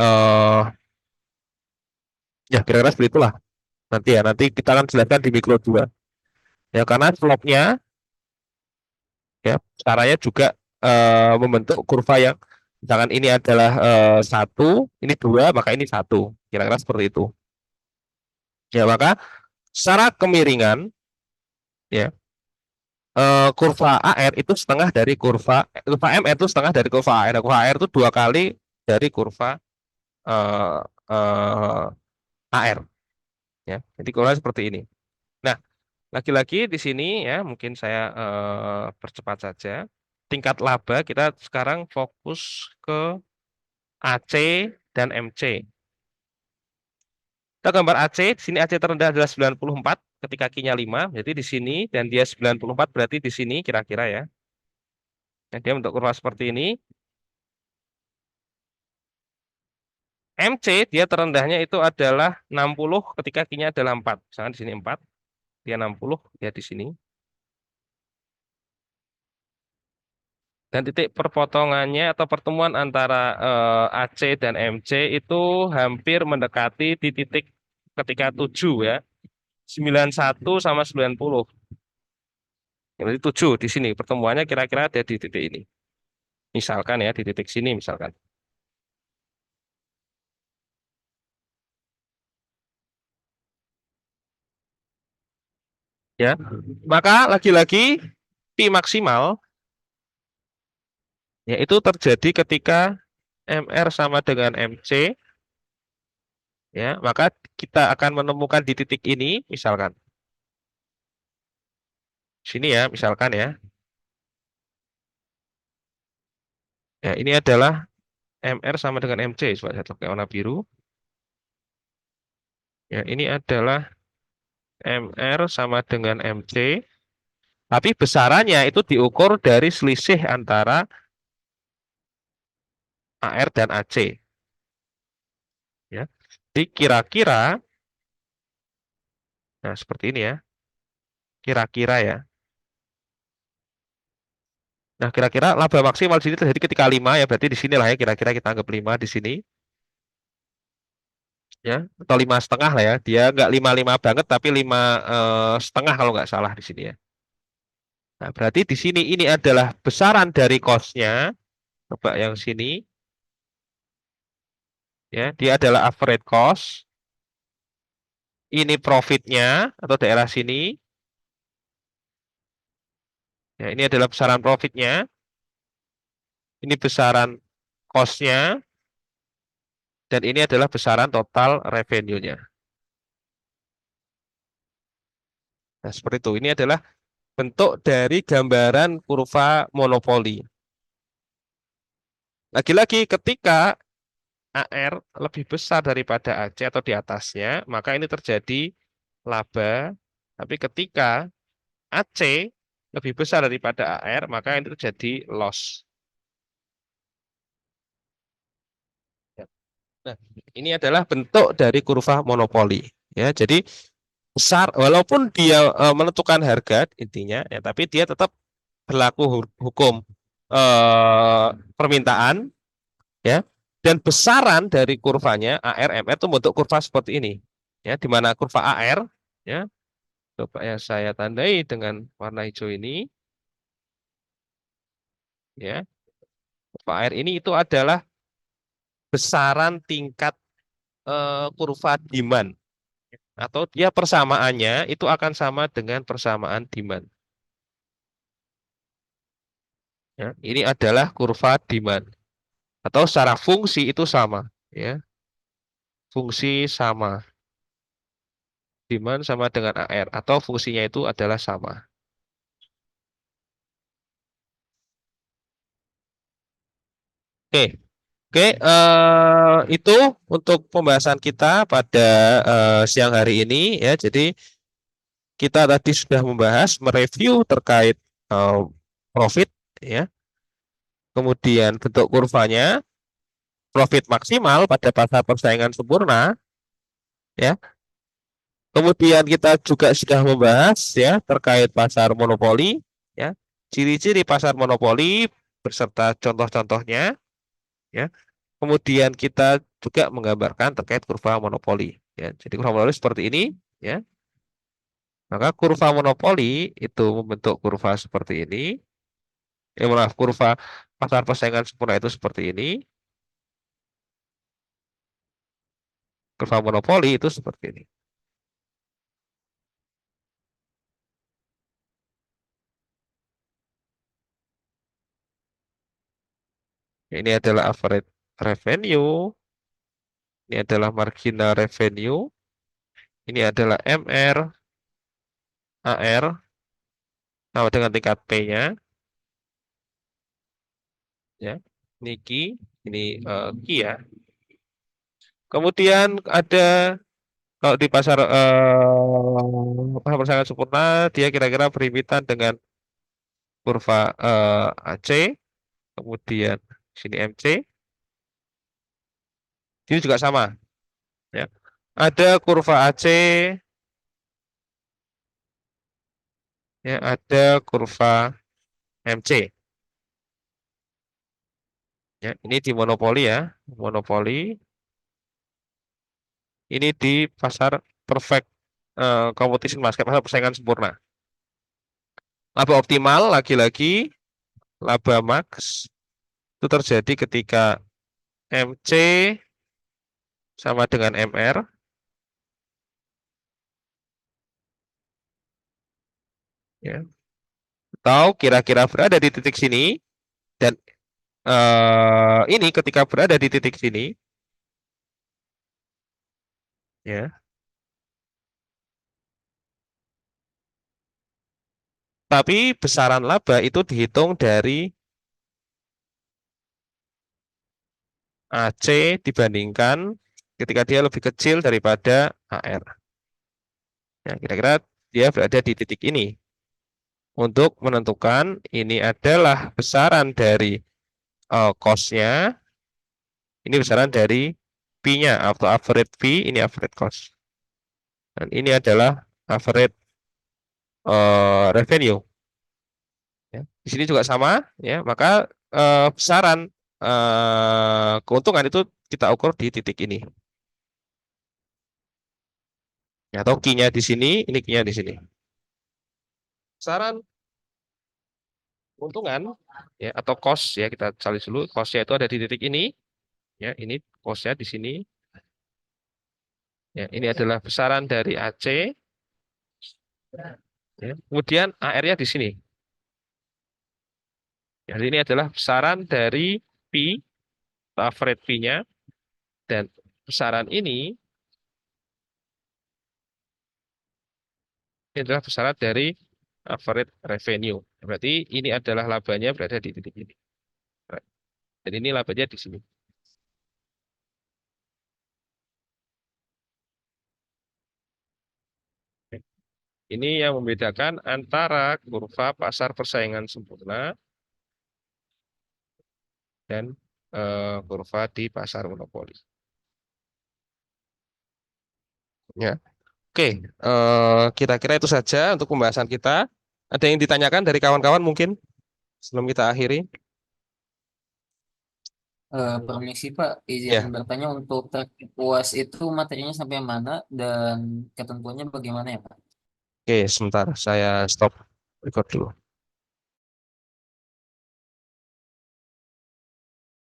ya kira-kira seperti itulah. Nanti kita akan jelaskan di mikro 2. Ya, karena slope-nya ya caranya juga membentuk kurva yang misalkan ini adalah satu, ini dua, maka ini satu. Kira-kira seperti itu. Ya, maka secara kemiringan ya kurva AR itu setengah dari kurva MR itu setengah dari kurva AR. Kurva AR itu dua kali dari kurva eh, eh, AR. Ya, jadi kurva seperti ini. Nah, lagi-lagi di sini ya mungkin saya percepat saja. Tingkat laba kita sekarang fokus ke AC dan MC. Kita gambar AC, di sini AC terendah adalah 94 ketika Q-nya 5, jadi di sini dan dia 94 berarti di sini kira-kira ya. Nah, dia untuk kurva seperti ini. MC dia terendahnya itu adalah 60 ketika Q-nya adalah 4. Misalkan di sini 4, dia 60 ya di sini. Dan titik perpotongannya atau pertemuan antara AC dan MC itu hampir mendekati di titik ketika 7 ya. 91 sama 90. Jadi 7 di sini pertemuannya kira-kira ada di titik ini. Misalkan ya di titik sini misalkan. Ya. Maka lagi-lagi Pi maksimal yaitu terjadi ketika MR sama dengan MC, ya, maka kita akan menemukan di titik ini misalkan. Sini ya, misalkan ya. Ya, ini adalah MR sama dengan MC, coba saya pakai warna biru. Ya, ini adalah MR sama dengan MC, tapi besarannya itu diukur dari selisih antara AR dan AC. Ya, jadi kira-kira, nah seperti ini ya, kira-kira ya. Nah, kira-kira laba maksimal di sini terjadi ketika 5 ya, berarti di sinilah ya kira-kira kita anggap 5 di sini ya, atau 5,5 lah ya. Dia nggak 5,5 banget tapi 5,5 kalau nggak salah di sini ya. Nah, berarti di sini ini adalah besaran dari cost-nya. Coba yang sini ya, dia adalah average cost. Ini profitnya atau daerah sini. Ya, ini adalah besaran profitnya. Ini besaran cost-nya. Dan ini adalah besaran total revenue-nya. Nah, seperti itu. Ini adalah bentuk dari gambaran kurva monopoli. Lagi-lagi ketika AR lebih besar daripada AC atau di atasnya, maka ini terjadi laba. Tapi ketika AC lebih besar daripada AR, maka ini terjadi loss. Nah, ini adalah bentuk dari kurva monopoli. Ya, jadi besar walaupun dia menentukan harga intinya ya, tapi dia tetap berlaku hukum permintaan ya, dan besaran dari kurvanya AR MR itu bentuk kurva seperti ini ya, di mana kurva AR ya, coba ya saya tandai dengan warna hijau ini ya, kurva AR ini itu adalah besaran tingkat kurva demand, atau dia persamaannya itu akan sama dengan persamaan demand ya. Ini adalah kurva demand atau secara fungsi itu sama ya, fungsi sama, demand sama dengan AR atau fungsinya itu adalah sama. Oke, oke. Itu untuk pembahasan kita pada siang hari ini ya. Jadi kita tadi sudah membahas, mereview terkait eh, profit ya, kemudian bentuk kurvanya, profit maksimal pada pasar persaingan sempurna ya. Kemudian kita juga sudah membahas ya terkait pasar monopoli ya, ciri-ciri pasar monopoli beserta contoh-contohnya ya. Kemudian kita juga menggambarkan terkait kurva monopoli ya. Jadi kurva monopoli seperti ini ya. Maka kurva monopoli itu membentuk kurva seperti ini. Maaf, kurva pasar persaingan sempurna itu seperti ini. Kurva monopoli itu seperti ini. Ini adalah average revenue, ini adalah marginal revenue, ini adalah MR, AR, sama dengan tingkat P-nya, ya. Ini Q, ini Q ya. Kemudian ada kalau di pasar pasar persaingan sempurna, dia kira-kira berimitan dengan kurva AC, kemudian sini MC, ini juga sama, ya. Ada kurva AC, ya, ada kurva MC. Ya, ini di monopoli ya, monopoli. Ini di pasar perfect competition market, pasar persaingan sempurna. Laba optimal lagi-lagi laba max itu terjadi ketika MC sama dengan MR ya. Atau kira-kira berada di titik sini dan ini ketika berada di titik sini ya. Tapi besaran laba itu dihitung dari AC dibandingkan ketika dia lebih kecil daripada AR. Ya, kira-kira dia berada di titik ini untuk menentukan ini adalah besaran dari cost-nya, ini besaran dari P-nya atau average P, ini average cost. Dan ini adalah average revenue. Ya. Di sini juga sama, ya. Maka besaran keuntungan itu kita ukur di titik ini. Ya, atau Q-nya di sini, ini Q-nya di sini. Besaran keuntungan ya atau cost ya, kita cari dulu cost-nya itu ada di titik ini. Ya, ini cost-nya di sini. Ya, ini adalah besaran dari AC. Ya. Kemudian AR-nya di sini. Jadi ini adalah besaran dari P, average P-nya, dan besaran ini adalah besaran dari average revenue. Berarti ini adalah labanya berada di titik ini. Dan ini labanya di sini. Ini yang membedakan antara kurva pasar persaingan sempurna dan kurva di pasar monopoli. Ya, oke. Kira-kira itu saja untuk pembahasan kita. Ada yang ditanyakan dari kawan-kawan mungkin sebelum kita akhiri? Permisi Pak, izin Ya, bertanya untuk teknik UAS itu materinya sampai mana dan ketentuannya bagaimana ya Pak? oke. Sebentar, saya stop record dulu.